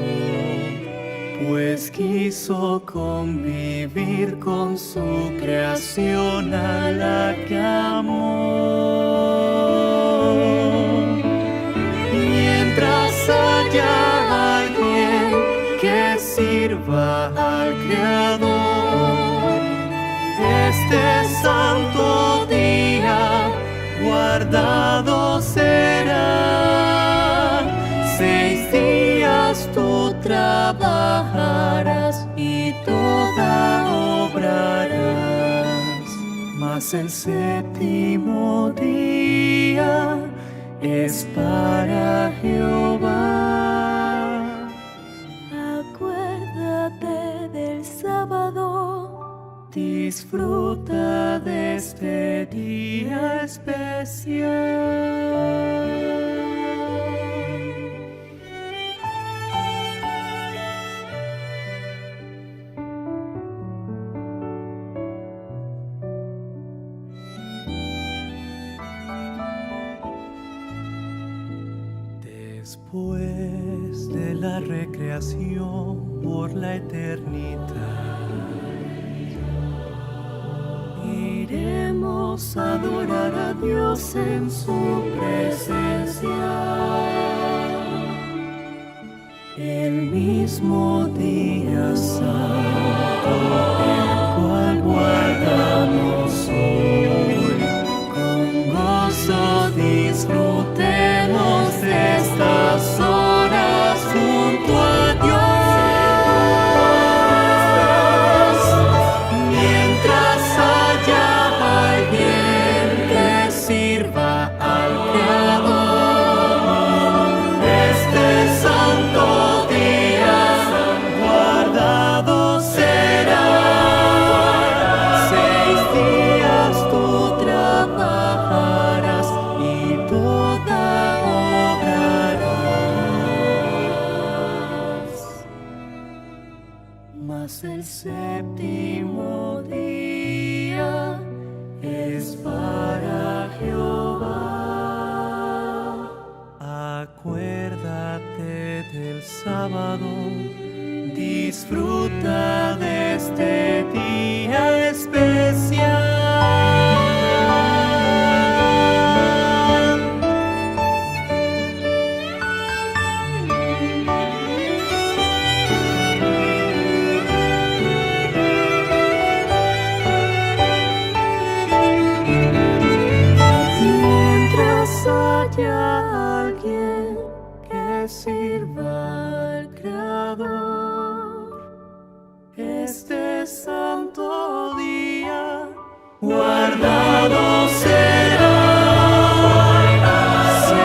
pues quiso convivir con su creación a la que amó. Mientras haya alguien que sirva al creador, este santo día guardado será. 6 días tú trabajarás y toda obrarás, mas el séptimo día es para Jehová. Acuérdate del sábado, Disfruta de este día especial. Después de la recreación por la eternidad, iremos a adorar a Dios en su presencia. El mismo día santo, el cual guardamos hoy, con gozo disfrutemos de estas horas junto a Dios. Mientras haya alguien que sirva al Creador, este santo día guardado será. 6 días tú trabajarás y toda obrarás, mas el séptimo día es para Jehová. Acuérdate del sábado, disfruta de este día especial. sirva al Creador. Este santo día guardado será. 6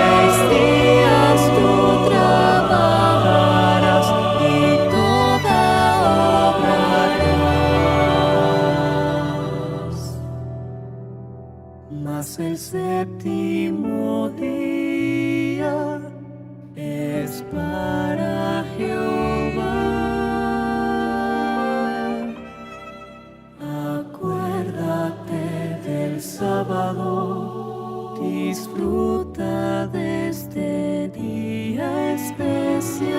días tú trabajarás y toda obra harás. Mas el séptimo día es para Jehová. Acuérdate del sábado, disfruta de este día especial.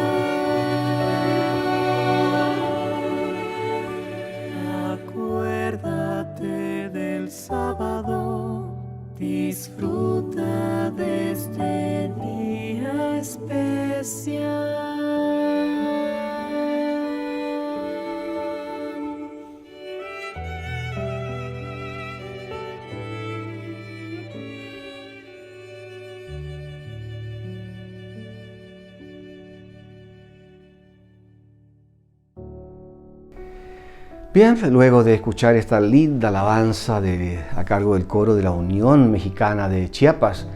Acuérdate del sábado, disfruta de este día especial. Bien, luego de escuchar esta linda alabanza a cargo del coro de la Unión Mexicana de Chiapas,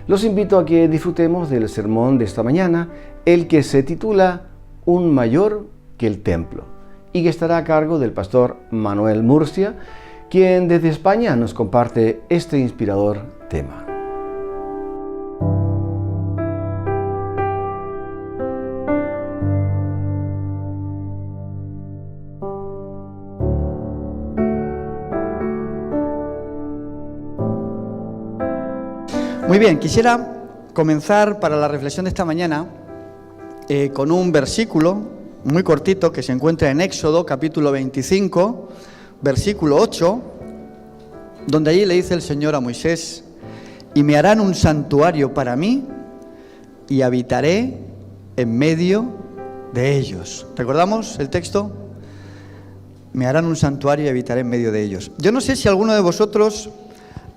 los invito a que disfrutemos del sermón de esta mañana, el que se titula Un mayor que el templo, y que estará a cargo del pastor Manuel Murcia, quien desde España nos comparte este inspirador tema. Muy bien, quisiera comenzar para la reflexión de esta mañana con un versículo muy cortito que se encuentra en Éxodo capítulo 25, versículo 8, donde allí le dice el Señor a Moisés: y me harán un santuario para mí y habitaré en medio de ellos. ¿Recordamos el texto? Me harán un santuario y habitaré en medio de ellos. Yo no sé si alguno de vosotros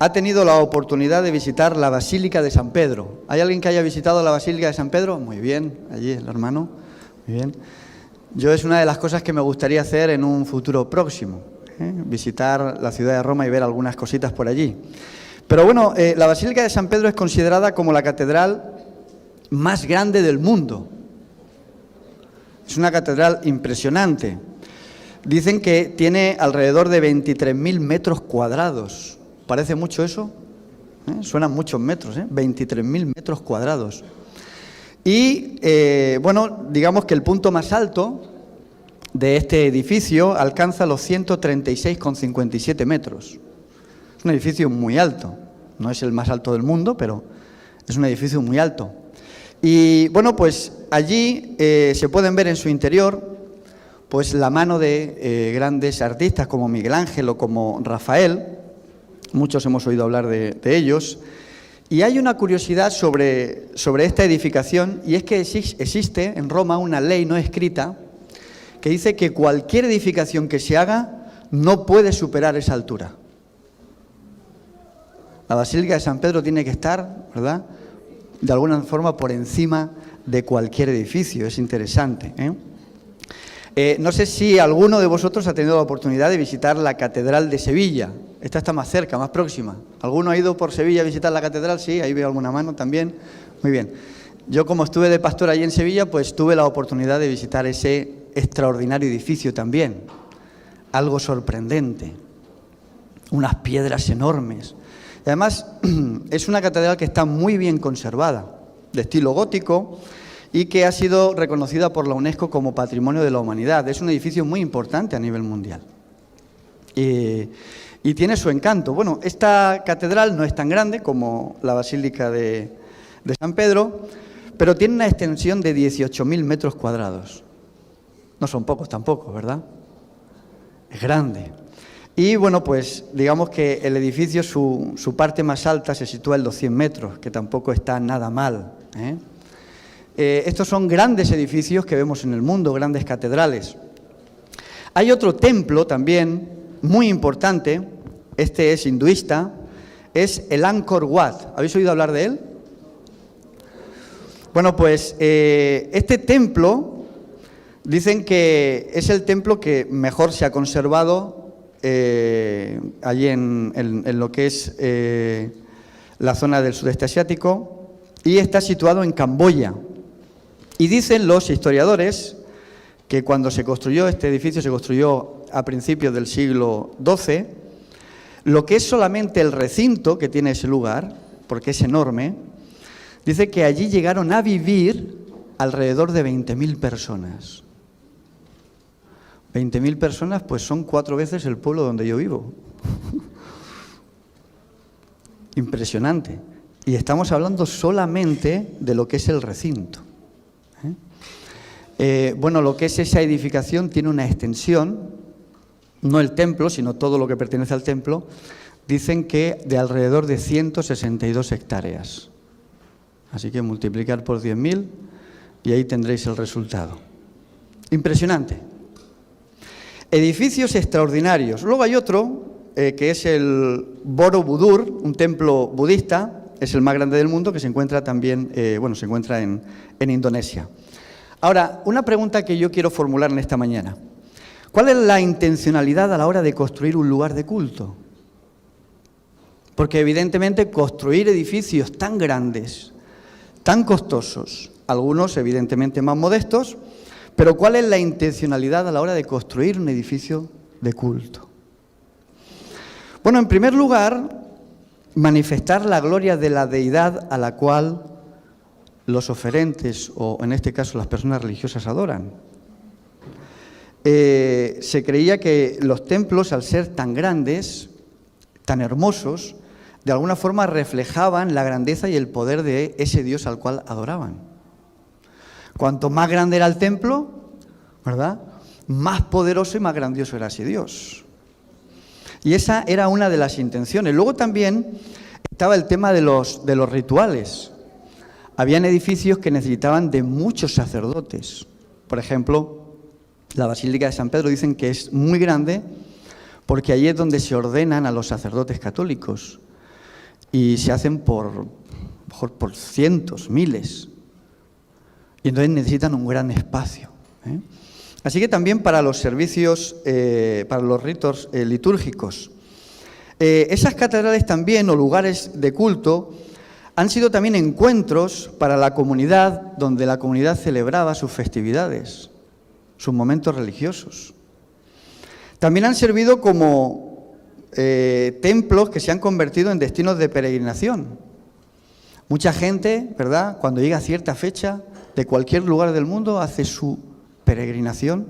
ha tenido la oportunidad de visitar la Basílica de San Pedro. ¿Hay alguien que haya visitado la Basílica de San Pedro? Muy bien, allí el hermano. Muy bien. Yo es una de las cosas que me gustaría hacer en un futuro próximo, visitar la ciudad de Roma y ver algunas cositas por allí. Pero bueno, la Basílica de San Pedro es considerada como la catedral más grande del mundo. Es una catedral impresionante. Dicen que tiene alrededor de 23.000 metros cuadrados. ¿Parece mucho eso? Suenan muchos metros, 23.000 metros cuadrados. Y, bueno, digamos que el punto más alto de este edificio alcanza los 136,57 metros. Es un edificio muy alto. No es el más alto del mundo, pero es un edificio muy alto. Y, bueno, pues allí se pueden ver en su interior pues la mano de grandes artistas como Miguel Ángel o como Rafael. Muchos hemos oído hablar de ellos. Y hay una curiosidad sobre esta edificación, y es que existe en Roma una ley no escrita que dice que cualquier edificación que se haga no puede superar esa altura. La Basílica de San Pedro tiene que estar, ¿verdad?, de alguna forma por encima de cualquier edificio. Es interesante, no sé si alguno de vosotros ha tenido la oportunidad de visitar la Catedral de Sevilla. Esta está más cerca, más próxima. ¿Alguno ha ido por Sevilla a visitar la catedral? Sí, ahí veo alguna mano también. Muy bien. Yo, como estuve de pastor allí en Sevilla, pues tuve la oportunidad de visitar ese extraordinario edificio también. Algo sorprendente. Unas piedras enormes. Y además, es una catedral que está muy bien conservada, de estilo gótico, y que ha sido reconocida por la UNESCO como Patrimonio de la Humanidad. Es un edificio muy importante a nivel mundial. Y tiene su encanto. Bueno, esta catedral no es tan grande como la Basílica de San Pedro, pero tiene una extensión de 18.000 metros cuadrados. No son pocos tampoco, ¿verdad? Es grande. Y bueno, pues digamos que el edificio, su parte más alta se sitúa en los 100 metros, que tampoco está nada mal, estos son grandes edificios que vemos en el mundo, grandes catedrales. Hay otro templo también muy importante, este es hinduista, es el Angkor Wat. ¿Habéis oído hablar de él? Bueno, pues este templo, dicen que es el templo que mejor se ha conservado allí en lo que es la zona del sudeste asiático, y está situado en Camboya. Y dicen los historiadores que cuando se construyó este edificio, se construyó a principios del siglo XII, lo que es solamente el recinto que tiene ese lugar, porque es enorme, dice que allí llegaron a vivir alrededor de 20.000 personas. 20.000 personas, pues son 4 veces el pueblo donde yo vivo. Impresionante. Y estamos hablando solamente de lo que es el recinto. Bueno, lo que es esa edificación tiene una extensión, no el templo, sino todo lo que pertenece al templo, dicen que de alrededor de 162 hectáreas. Así que multiplicar por 10.000 y ahí tendréis el resultado. Impresionante. Edificios extraordinarios. Luego hay otro, que es el Borobudur, un templo budista, es el más grande del mundo, que se encuentra también, se encuentra en Indonesia. Ahora, una pregunta que yo quiero formular en esta mañana. ¿Cuál es la intencionalidad a la hora de construir un lugar de culto? Porque evidentemente construir edificios tan grandes, tan costosos, algunos evidentemente más modestos, pero ¿cuál es la intencionalidad a la hora de construir un edificio de culto? Bueno, en primer lugar, manifestar la gloria de la deidad a la cual los oferentes, o en este caso las personas religiosas, adoran. Se creía que los templos, al ser tan grandes, tan hermosos, de alguna forma reflejaban la grandeza y el poder de ese Dios al cual adoraban. Cuanto más grande era el templo, ¿verdad?, más poderoso y más grandioso era ese Dios. Y esa era una de las intenciones. Luego también estaba el tema de los rituales. Habían edificios que necesitaban de muchos sacerdotes. Por ejemplo, la Basílica de San Pedro dicen que es muy grande porque allí es donde se ordenan a los sacerdotes católicos. Y se hacen por cientos, miles. Y entonces necesitan un gran espacio. Así que también para los servicios, para los ritos litúrgicos. Esas catedrales también, o lugares de culto, han sido también encuentros para la comunidad, donde la comunidad celebraba sus festividades, sus momentos religiosos. También han servido como templos que se han convertido en destinos de peregrinación. Mucha gente, ¿verdad?, cuando llega a cierta fecha, de cualquier lugar del mundo, hace su peregrinación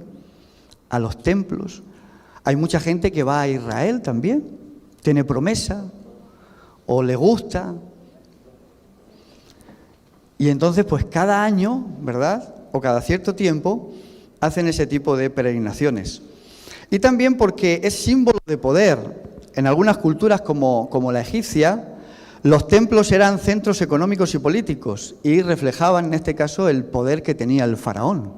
a los templos. Hay mucha gente que va a Israel también, tiene promesa o le gusta. Y entonces, pues cada año, ¿verdad?, o cada cierto tiempo, hacen ese tipo de peregrinaciones. Y también porque es símbolo de poder. En algunas culturas como la egipcia, los templos eran centros económicos y políticos y reflejaban, en este caso, el poder que tenía el faraón.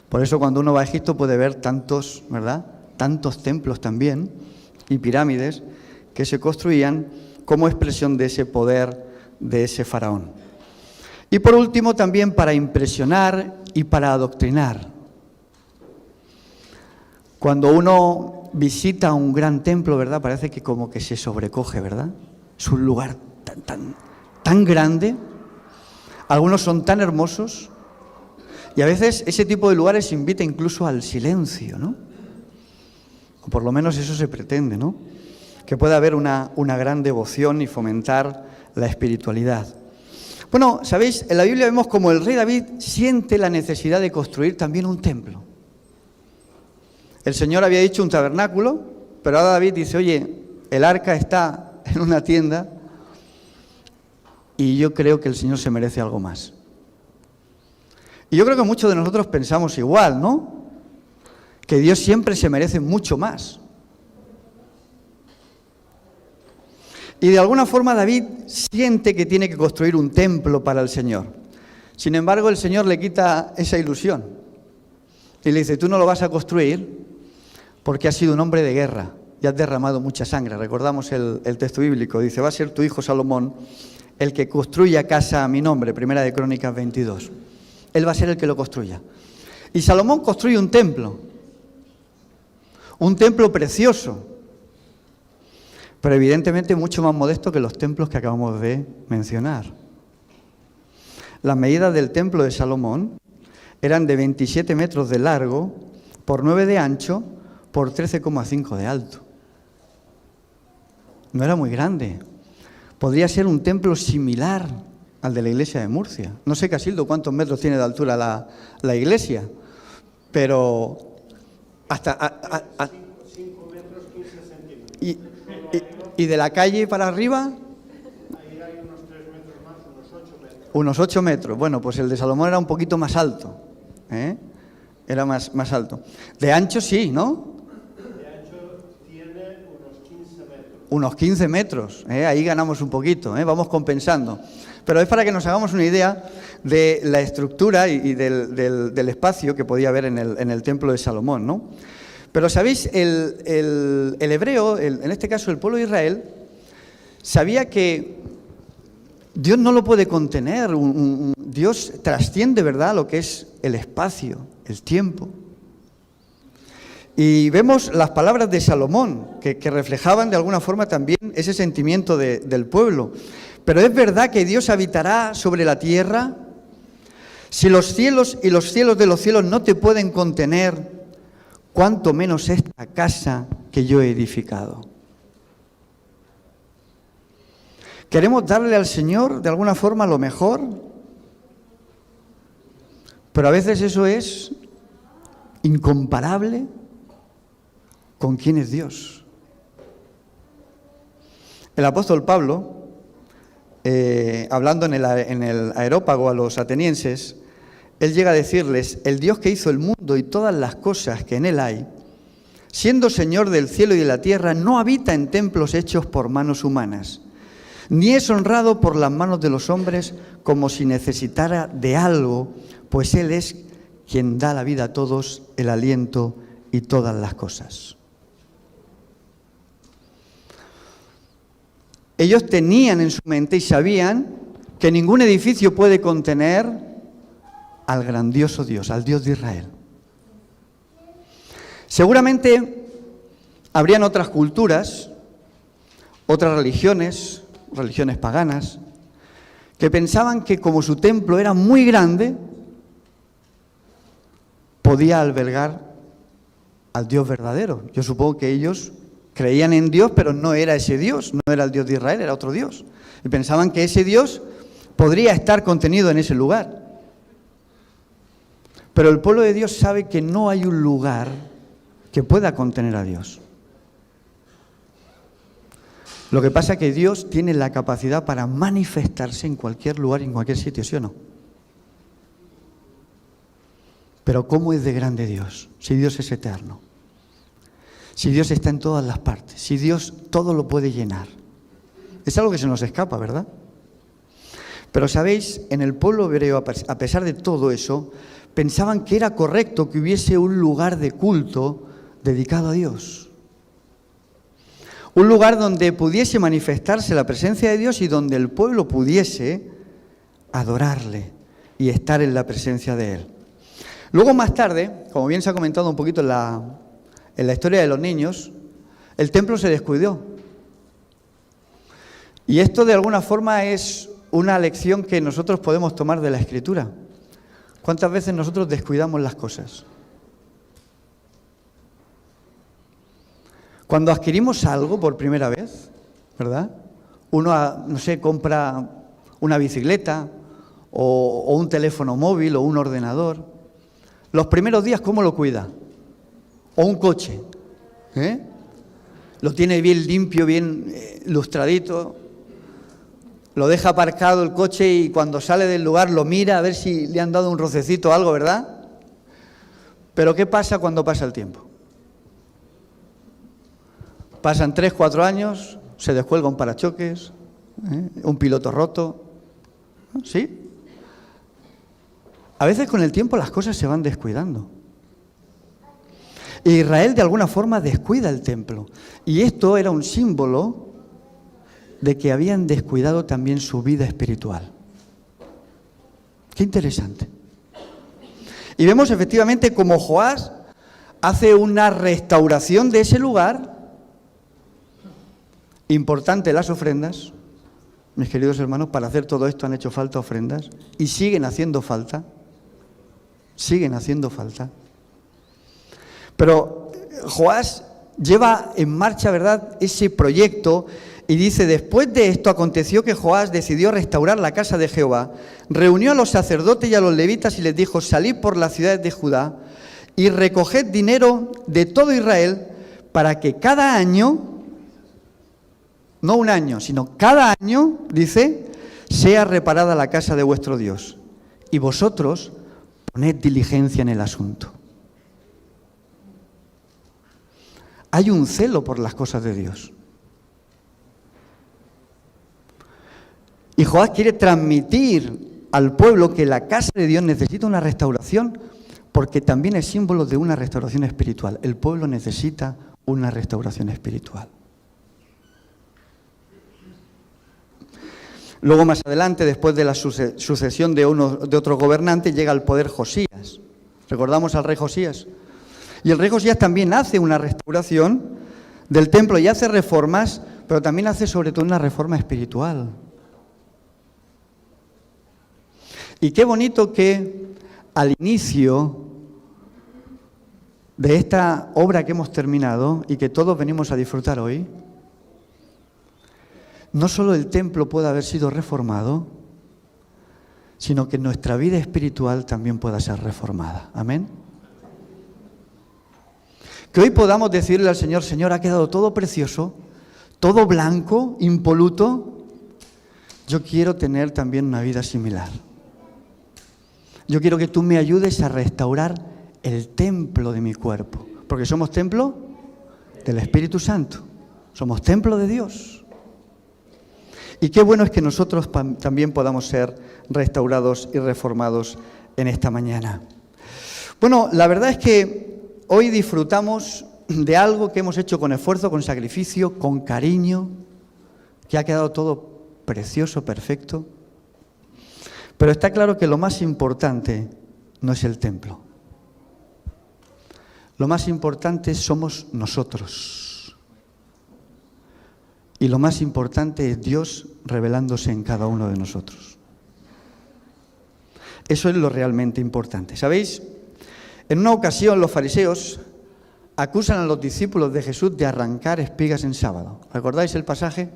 Por eso cuando uno va a Egipto puede ver tantos, ¿verdad?, tantos templos también y pirámides que se construían como expresión de ese poder de ese faraón. Y por último, también para impresionar y para adoctrinar. Cuando uno visita un gran templo, ¿verdad?, parece que como que se sobrecoge, ¿verdad? Es un lugar tan grande, algunos son tan hermosos, y a veces ese tipo de lugares invita incluso al silencio, ¿no? O por lo menos eso se pretende, ¿no? Que pueda haber una gran devoción y fomentar la espiritualidad. Bueno, ¿sabéis? En la Biblia vemos como el rey David siente la necesidad de construir también un templo. El Señor había dicho un tabernáculo, pero ahora David dice, oye, el arca está en una tienda y yo creo que el Señor se merece algo más. Y yo creo que muchos de nosotros pensamos igual, ¿no? Que Dios siempre se merece mucho más. Y de alguna forma David siente que tiene que construir un templo para el Señor. Sin embargo, el Señor le quita esa ilusión. Y le dice, tú no lo vas a construir porque has sido un hombre de guerra y has derramado mucha sangre. Recordamos el texto bíblico. Dice, va a ser tu hijo Salomón el que construya casa a mi nombre, Primera de Crónicas 22. Él va a ser el que lo construya. Y Salomón construye un templo precioso, pero evidentemente mucho más modesto que los templos que acabamos de mencionar. Las medidas del templo de Salomón eran de 27 metros de largo, por 9 de ancho, por 13,5 de alto. No era muy grande. Podría ser un templo similar al de la iglesia de Murcia. No sé, Casildo, cuántos metros tiene de altura la iglesia, pero hasta... 5 metros 15 centímetros. ¿Y de la calle para arriba? Ahí hay unos 3 metros más, unos 8 metros. Unos 8 metros. Bueno, pues el de Salomón era un poquito más alto. Era más alto. De ancho sí, ¿no? De ancho tiene unos 15 metros. Unos 15 metros. Ahí ganamos un poquito, vamos compensando. Pero es para que nos hagamos una idea de la estructura y del espacio que podía haber en el templo de Salomón, ¿no? Pero, ¿sabéis? El hebreo, en este caso el pueblo de Israel, sabía que Dios no lo puede contener. Dios trasciende, ¿verdad?, lo que es el espacio, el tiempo. Y vemos las palabras de Salomón, que reflejaban de alguna forma también ese sentimiento del pueblo. Pero es verdad que Dios habitará sobre la tierra. Si los cielos y los cielos de los cielos no te pueden contener, cuánto menos esta casa que yo he edificado. ¿Queremos darle al Señor de alguna forma lo mejor? Pero a veces eso es incomparable con quién es Dios. El apóstol Pablo, hablando en el Areópago a los atenienses, él llega a decirles: el Dios que hizo el mundo y todas las cosas que en él hay, siendo Señor del cielo y de la tierra, no habita en templos hechos por manos humanas, ni es honrado por las manos de los hombres como si necesitara de algo, pues Él es quien da la vida a todos, el aliento y todas las cosas. Ellos tenían en su mente y sabían que ningún edificio puede contener al grandioso Dios, al Dios de Israel. Seguramente habrían otras culturas, otras religiones paganas, que pensaban que como su templo era muy grande, podía albergar al Dios verdadero. Yo supongo que ellos creían en Dios, pero no era ese Dios, no era el Dios de Israel, era otro Dios. Y pensaban que ese Dios podría estar contenido en ese lugar. Pero el pueblo de Dios sabe que no hay un lugar que pueda contener a Dios. Lo que pasa es que Dios tiene la capacidad para manifestarse en cualquier lugar y en cualquier sitio, ¿sí o no? Pero ¿cómo es de grande Dios? Si Dios es eterno, si Dios está en todas las partes, si Dios todo lo puede llenar. Es algo que se nos escapa, ¿verdad? Pero sabéis, en el pueblo hebreo, a pesar de todo eso, pensaban que era correcto que hubiese un lugar de culto dedicado a Dios. Un lugar donde pudiese manifestarse la presencia de Dios y donde el pueblo pudiese adorarle y estar en la presencia de Él. Luego, más tarde, como bien se ha comentado un poquito en la historia de los niños, el templo se descuidó. Y esto de alguna forma es una lección que nosotros podemos tomar de la Escritura. ¿Cuántas veces nosotros descuidamos las cosas? Cuando adquirimos algo por primera vez, ¿verdad? Uno, no sé, compra una bicicleta o un teléfono móvil o un ordenador. Los primeros días, ¿cómo lo cuida? O un coche, Lo tiene bien limpio, bien lustradito. Lo deja aparcado el coche y cuando sale del lugar lo mira a ver si le han dado un rocecito o algo, ¿verdad? Pero ¿qué pasa cuando pasa el tiempo? Pasan 3, 4 años, se descuelga un parachoques, un piloto roto, ¿sí? A veces con el tiempo las cosas se van descuidando. Israel de alguna forma descuida el templo. Y esto era un símbolo de que habían descuidado también su vida espiritual. Qué interesante. Y vemos efectivamente cómo Joás hace una restauración de ese lugar. Importante las ofrendas. Mis queridos hermanos, para hacer todo esto han hecho falta ofrendas y siguen haciendo falta. Siguen haciendo falta. Pero Joás lleva en marcha, ¿verdad?, ese proyecto y dice: después de esto aconteció que Joás decidió restaurar la casa de Jehová, reunió a los sacerdotes y a los levitas y les dijo: salid por las ciudades de Judá y recoged dinero de todo Israel para que cada año, no un año, sino cada año, dice, sea reparada la casa de vuestro Dios. Y vosotros poned diligencia en el asunto. Hay un celo por las cosas de Dios. Y Joás quiere transmitir al pueblo que la casa de Dios necesita una restauración, porque también es símbolo de una restauración espiritual. El pueblo necesita una restauración espiritual. Luego, más adelante, después de la sucesión de otros gobernantes, llega al poder Josías. ¿Recordamos al rey Josías? Y el rey Josías también hace una restauración del templo y hace reformas, pero también hace sobre todo una reforma espiritual. Y qué bonito que al inicio de esta obra que hemos terminado y que todos venimos a disfrutar hoy, no solo el templo pueda haber sido reformado, sino que nuestra vida espiritual también pueda ser reformada. Amén. Que hoy podamos decirle al Señor: Señor, ha quedado todo precioso, todo blanco, impoluto. Yo quiero tener también una vida similar. Yo quiero que tú me ayudes a restaurar el templo de mi cuerpo, porque somos templo del Espíritu Santo, somos templo de Dios. Y qué bueno es que nosotros también podamos ser restaurados y reformados en esta mañana. Bueno, la verdad es que hoy disfrutamos de algo que hemos hecho con esfuerzo, con sacrificio, con cariño, que ha quedado todo precioso, perfecto. Pero está claro que lo más importante no es el templo. Lo más importante somos nosotros. Y lo más importante es Dios revelándose en cada uno de nosotros. Eso es lo realmente importante. ¿Sabéis? En una ocasión los fariseos acusan a los discípulos de Jesús de arrancar espigas en sábado. ¿Recordáis el pasaje?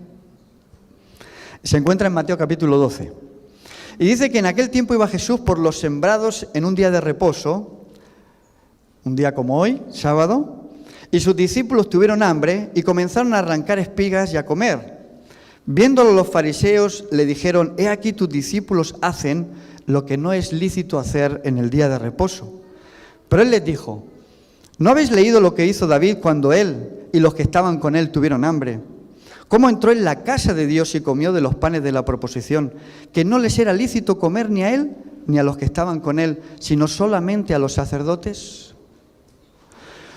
Se encuentra en Mateo capítulo 12. Y dice que en aquel tiempo iba Jesús por los sembrados en un día de reposo, un día como hoy, sábado, y sus discípulos tuvieron hambre y comenzaron a arrancar espigas y a comer. Viéndolo los fariseos le dijeron: he aquí tus discípulos hacen lo que no es lícito hacer en el día de reposo. Pero él les dijo: ¿no habéis leído lo que hizo David cuando él y los que estaban con él tuvieron hambre? ¿Cómo entró en la casa de Dios y comió de los panes de la proposición, que no les era lícito comer ni a él ni a los que estaban con él, sino solamente a los sacerdotes?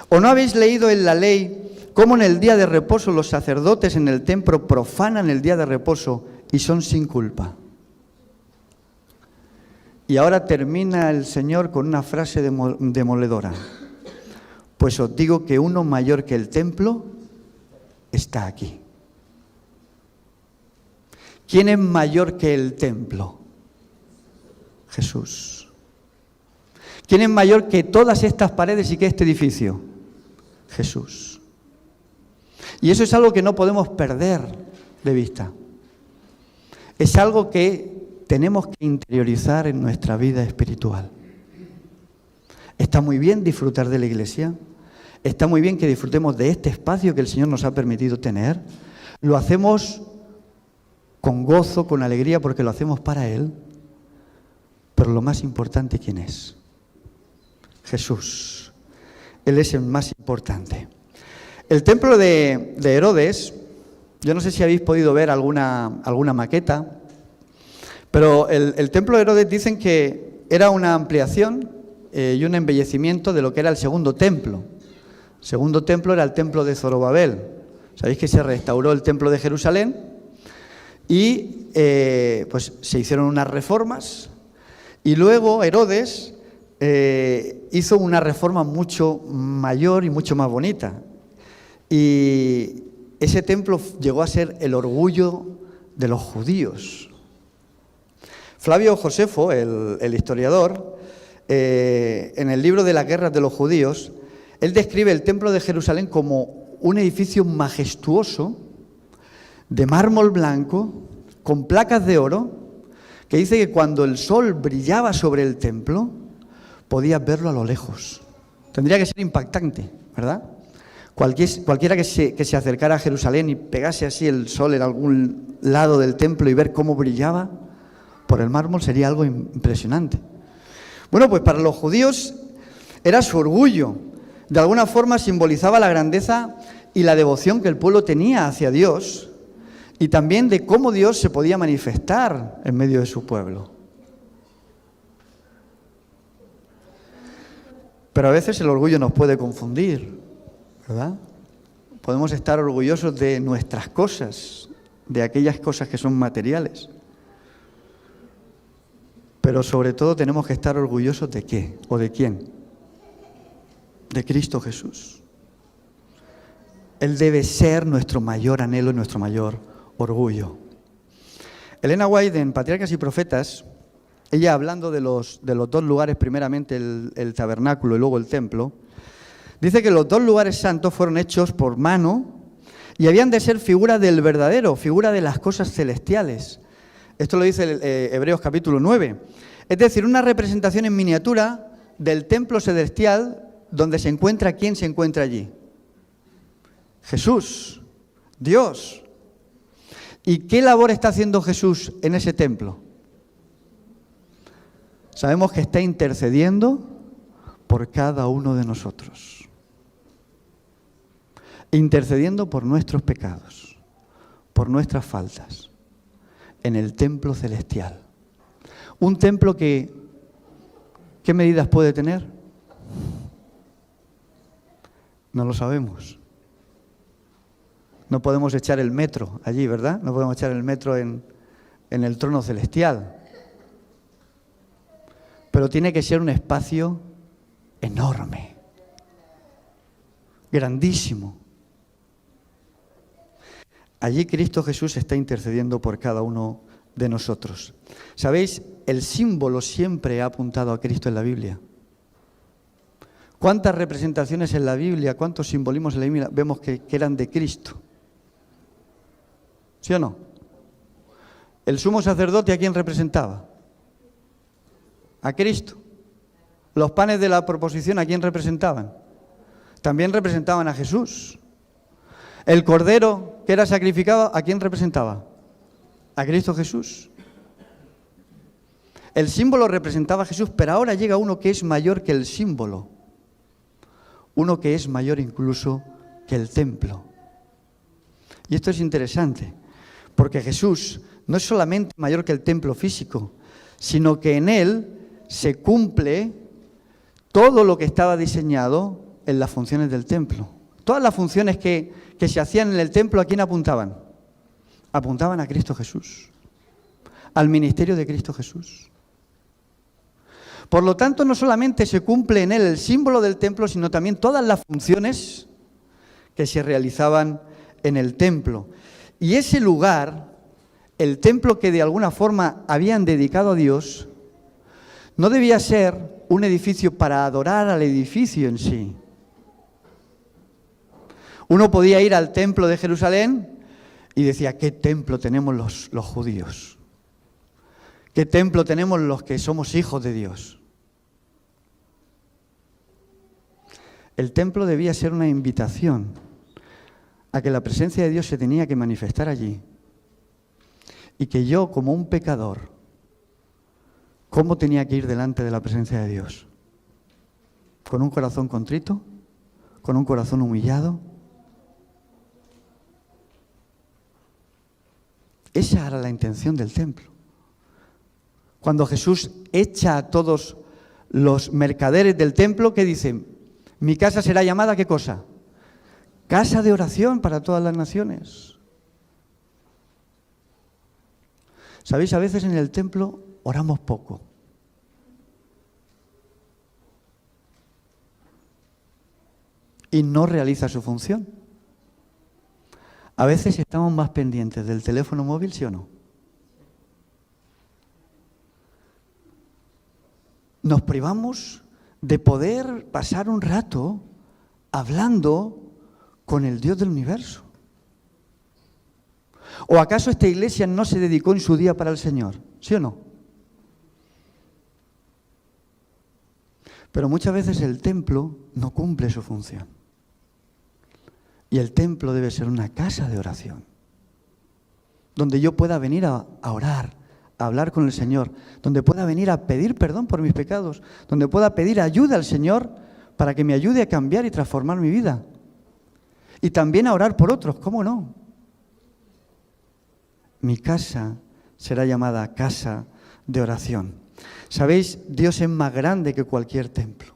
¿O no habéis leído en la ley cómo en el día de reposo los sacerdotes en el templo profanan el día de reposo y son sin culpa? Y ahora termina el Señor con una frase demoledora. Pues os digo que uno mayor que el templo está aquí. ¿Quién es mayor que el templo? Jesús. ¿Quién es mayor que todas estas paredes y que este edificio? Jesús. Y eso es algo que no podemos perder de vista. Es algo que tenemos que interiorizar en nuestra vida espiritual. Está muy bien disfrutar de la iglesia, está muy bien que disfrutemos de este espacio que el Señor nos ha permitido tener. Lo hacemos con gozo, con alegría, porque lo hacemos para Él. Pero lo más importante, ¿quién es? Jesús. Él es el más importante. El templo de Herodes, yo no sé si habéis podido ver alguna maqueta, pero el templo de Herodes dicen que era una ampliación y un embellecimiento de lo que era el segundo templo. El segundo templo era el templo de Zorobabel. Sabéis que se restauró el templo de Jerusalén, y pues se hicieron unas reformas y luego Herodes hizo una reforma mucho mayor y mucho más bonita. Y ese templo llegó a ser el orgullo de los judíos. Flavio Josefo, el historiador, en el libro de las guerras de los judíos, él describe el templo de Jerusalén como un edificio majestuoso, de mármol blanco, con placas de oro, que dice que cuando el sol brillaba sobre el templo, podías verlo a lo lejos. Tendría que ser impactante, ¿verdad? Cualquiera que se acercara a Jerusalén y pegase así el sol en algún lado del templo y ver cómo brillaba por el mármol sería algo impresionante. Bueno, pues para los judíos era su orgullo. De alguna forma simbolizaba la grandeza y la devoción que el pueblo tenía hacia Dios y también de cómo Dios se podía manifestar en medio de su pueblo. Pero a veces el orgullo nos puede confundir, ¿verdad? Podemos estar orgullosos de nuestras cosas, de aquellas cosas que son materiales. Pero sobre todo tenemos que estar orgullosos ¿de qué? ¿O de quién? De Cristo Jesús. Él debe ser nuestro mayor anhelo y nuestro mayor orgullo. Elena White, en Patriarcas y Profetas, ella hablando de los dos lugares, primeramente el tabernáculo y luego el templo, dice que los dos lugares santos fueron hechos por mano y habían de ser figura del verdadero, figura de las cosas celestiales. Esto lo dice Hebreos capítulo 9. Es decir, una representación en miniatura del templo celestial donde se encuentra, ¿quién se encuentra allí? Jesús, Dios. ¿Y qué labor está haciendo Jesús en ese templo? Sabemos que está intercediendo por cada uno de nosotros. Intercediendo por nuestros pecados, por nuestras faltas, en el templo celestial. Un templo que, ¿qué medidas puede tener? No lo sabemos. No podemos echar el metro allí, ¿verdad? No podemos echar el metro en el trono celestial. Pero tiene que ser un espacio enorme, grandísimo. Allí Cristo Jesús está intercediendo por cada uno de nosotros. ¿Sabéis? El símbolo siempre ha apuntado a Cristo en la Biblia. ¿Cuántas representaciones en la Biblia, cuántos simbolismos en la Biblia vemos que eran de Cristo? ¿Sí o no? ¿El sumo sacerdote a quién representaba? A Cristo. ¿Los panes de la proposición a quién representaban? También representaban a Jesús. ¿El cordero que era sacrificado a quién representaba? A Cristo Jesús. El símbolo representaba a Jesús, pero ahora llega uno que es mayor que el símbolo. Uno que es mayor incluso que el templo. Y esto es interesante, porque Jesús no es solamente mayor que el templo físico, sino que en él se cumple todo lo que estaba diseñado en las funciones del templo. Todas las funciones que se hacían en el templo, ¿a quién apuntaban? Apuntaban a Cristo Jesús, al ministerio de Cristo Jesús. Por lo tanto, no solamente se cumple en él el símbolo del templo, sino también todas las funciones que se realizaban en el templo. Y ese lugar, el templo que de alguna forma habían dedicado a Dios, no debía ser un edificio para adorar al edificio en sí. Uno podía ir al templo de Jerusalén y decía, ¿qué templo tenemos los judíos? ¿Qué templo tenemos los que somos hijos de Dios? El templo debía ser una invitación a que la presencia de Dios se tenía que manifestar allí. Y que yo, como un pecador, ¿cómo tenía que ir delante de la presencia de Dios? ¿Con un corazón contrito? ¿Con un corazón humillado? Esa era la intención del templo. Cuando Jesús echa a todos los mercaderes del templo, ¿qué dicen? Mi casa será llamada, ¿qué cosa? Casa de oración para todas las naciones. ¿Sabéis? A veces en el templo oramos poco. Y no realiza su función. A veces estamos más pendientes del teléfono móvil, ¿sí o no? Nos privamos de poder pasar un rato hablando con el Dios del universo. ¿O acaso esta iglesia no se dedicó en su día para el Señor? ¿Sí o no? Pero muchas veces el templo no cumple su función. Y el templo debe ser una casa de oración, donde yo pueda venir a orar, a hablar con el Señor, donde pueda venir a pedir perdón por mis pecados, donde pueda pedir ayuda al Señor para que me ayude a cambiar y transformar mi vida. Y también a orar por otros, ¿cómo no? Mi casa será llamada casa de oración. ¿Sabéis? Dios es más grande que cualquier templo.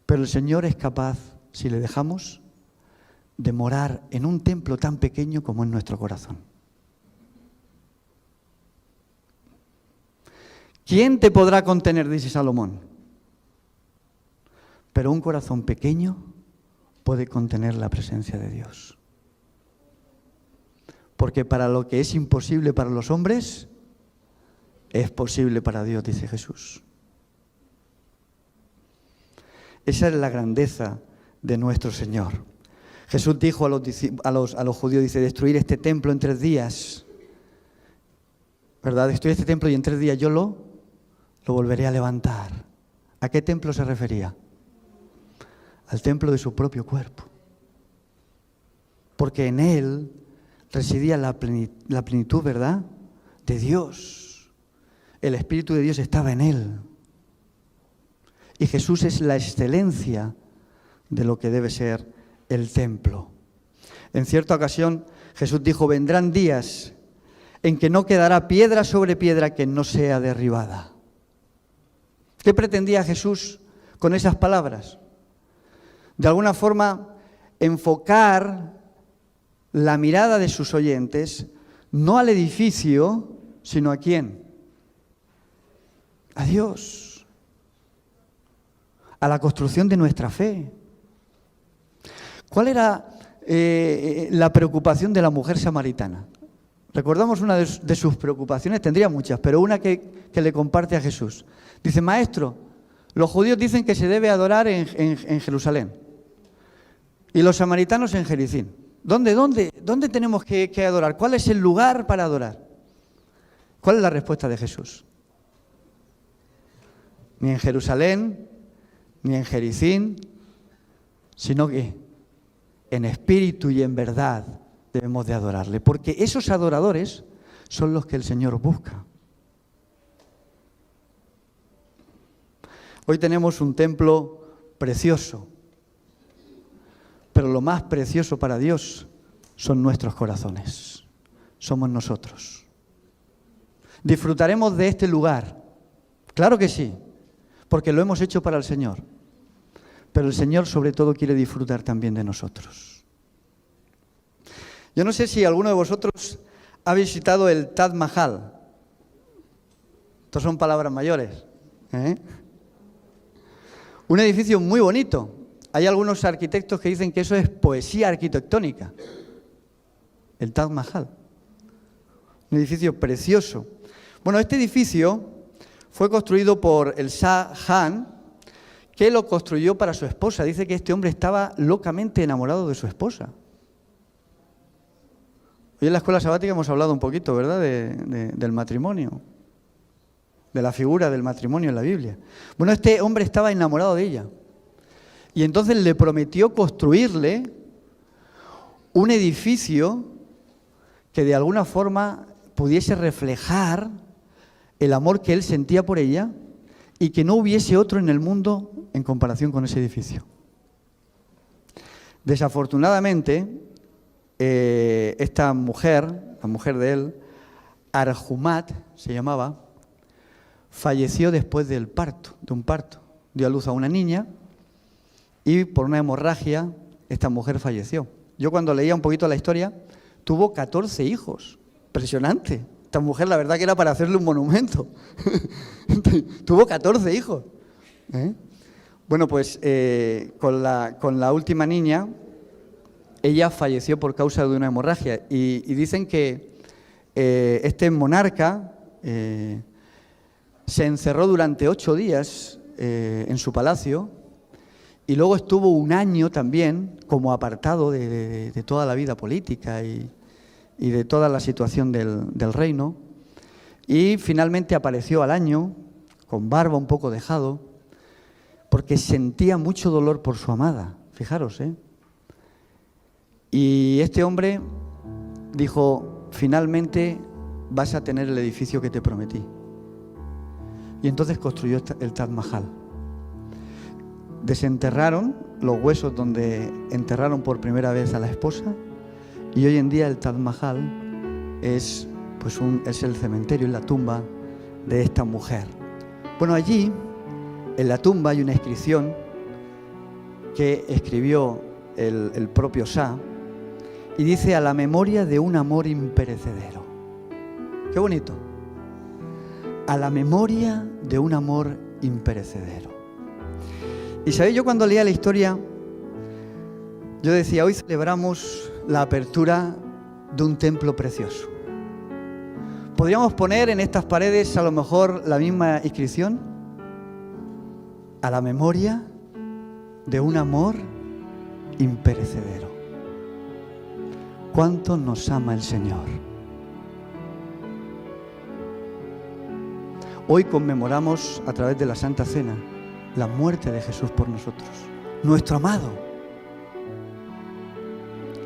Pero el Señor es capaz, si le dejamos, de morar en un templo tan pequeño como es nuestro corazón. ¿Quién te podrá contener?, dice Salomón. Pero un corazón pequeño puede contener la presencia de Dios. Porque para lo que es imposible para los hombres, es posible para Dios, dice Jesús. Esa es la grandeza de nuestro Señor. Jesús dijo a los judíos, dice, destruir este templo en 3 días. ¿Verdad? Destruir este templo y en 3 días yo lo volveré a levantar. ¿A qué templo se refería? Al templo de su propio cuerpo. Porque en él residía la plenitud, ¿verdad?, de Dios. El Espíritu de Dios estaba en él. Y Jesús es la excelencia de lo que debe ser el templo. En cierta ocasión Jesús dijo, vendrán días en que no quedará piedra sobre piedra que no sea derribada. ¿Qué pretendía Jesús con esas palabras? De alguna forma enfocar la mirada de sus oyentes no al edificio, sino ¿a quién? A Dios. A la construcción de nuestra fe. ¿Cuál era la preocupación de la mujer samaritana? Recordamos una de sus preocupaciones, tendría muchas, pero una que le comparte a Jesús. Dice, Maestro, los judíos dicen que se debe adorar en Jerusalén y los samaritanos en Jericín. ¿Dónde tenemos que adorar? ¿Cuál es el lugar para adorar? ¿Cuál es la respuesta de Jesús? Ni en Jerusalén, ni en Jericín, sino que en espíritu y en verdad debemos de adorarle, porque esos adoradores son los que el Señor busca. Hoy tenemos un templo precioso, pero lo más precioso para Dios son nuestros corazones, somos nosotros. ¿Disfrutaremos de este lugar? Claro que sí, porque lo hemos hecho para el Señor. Pero el Señor sobre todo quiere disfrutar también de nosotros. Yo no sé si alguno de vosotros ha visitado el Taj Mahal. Estas son palabras mayores, ¿eh? Un edificio muy bonito. Hay algunos arquitectos que dicen que eso es poesía arquitectónica. El Taj Mahal. Un edificio precioso. Bueno, este edificio fue construido por el Shah Jahan, que lo construyó para su esposa. Dice que este hombre estaba locamente enamorado de su esposa. Hoy en la escuela sabática hemos hablado un poquito, ¿verdad?, del matrimonio, de la figura del matrimonio en la Biblia. Bueno, este hombre estaba enamorado de ella. Y entonces le prometió construirle un edificio que de alguna forma pudiese reflejar el amor que él sentía por ella y que no hubiese otro en el mundo en comparación con ese edificio. Desafortunadamente, esta mujer, la mujer de él, Arjumat se llamaba, falleció después de un parto. Dio a luz a una niña y por una hemorragia esta mujer falleció. Yo cuando leía un poquito la historia tuvo 14 hijos. Impresionante. Esta mujer, la verdad que era para hacerle un monumento. Tuvo 14 hijos. Bueno, pues con la última niña, ella falleció por causa de una hemorragia. Y dicen que este monarca se encerró durante 8 días en su palacio y luego estuvo un año también como apartado de toda la vida política y de toda la situación del reino. Y finalmente apareció al año, con barba un poco dejado, porque sentía mucho dolor por su amada. Fijaros, ¿eh? Y este hombre dijo, finalmente vas a tener el edificio que te prometí. Y entonces construyó el Taj Mahal. Desenterraron los huesos donde enterraron por primera vez a la esposa y hoy en día el Taj Mahal es el cementerio, es la tumba de esta mujer. Bueno, allí en la tumba hay una inscripción que escribió el propio Shah y dice: a la memoria de un amor imperecedero. Qué bonito. A la memoria de un amor imperecedero. Y sabéis, yo cuando leía la historia, yo decía, hoy celebramos la apertura de un templo precioso. ¿Podríamos poner en estas paredes a lo mejor la misma inscripción? A la memoria de un amor imperecedero. ¿Cuánto nos ama el Señor? Hoy conmemoramos a través de la Santa Cena la muerte de Jesús por nosotros, nuestro amado,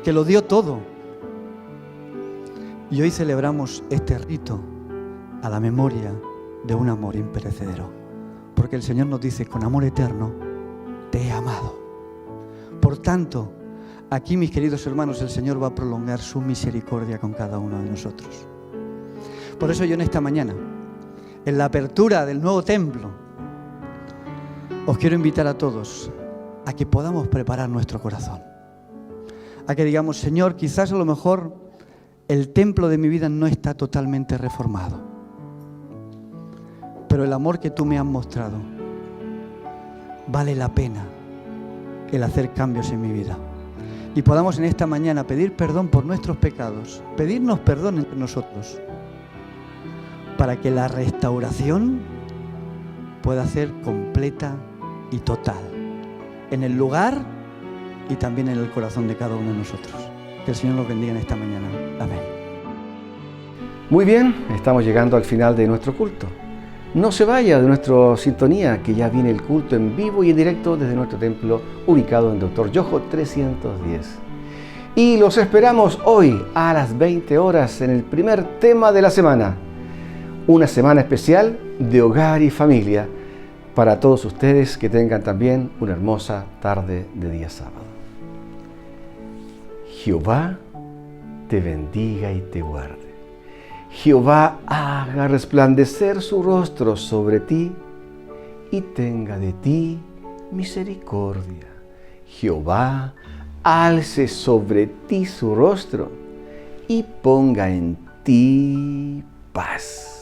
que lo dio todo. Y hoy celebramos este rito a la memoria de un amor imperecedero, porque el Señor nos dice, con amor eterno te he amado. Por tanto, aquí, mis queridos hermanos, el Señor va a prolongar su misericordia con cada uno de nosotros. Por eso yo en esta mañana, en la apertura del nuevo templo, os quiero invitar a todos a que podamos preparar nuestro corazón. A que digamos, Señor, quizás a lo mejor el templo de mi vida no está totalmente reformado, pero el amor que tú me has mostrado vale la pena el hacer cambios en mi vida. Y podamos en esta mañana pedir perdón por nuestros pecados, pedirnos perdón entre nosotros, para que la restauración pueda ser completa y total, en el lugar y también en el corazón de cada uno de nosotros. Que el Señor nos bendiga en esta mañana. Amén. Muy bien, estamos llegando al final de nuestro culto. No se vaya de nuestra sintonía, que ya viene el culto en vivo y en directo desde nuestro templo, ubicado en Dr. Yojo 310. Y los esperamos hoy a las 20 horas en el primer tema de la semana. Una semana especial de hogar y familia para todos ustedes, que tengan también una hermosa tarde de día sábado. Jehová te bendiga y te guarde. Jehová haga resplandecer su rostro sobre ti y tenga de ti misericordia. Jehová alce sobre ti su rostro y ponga en ti paz.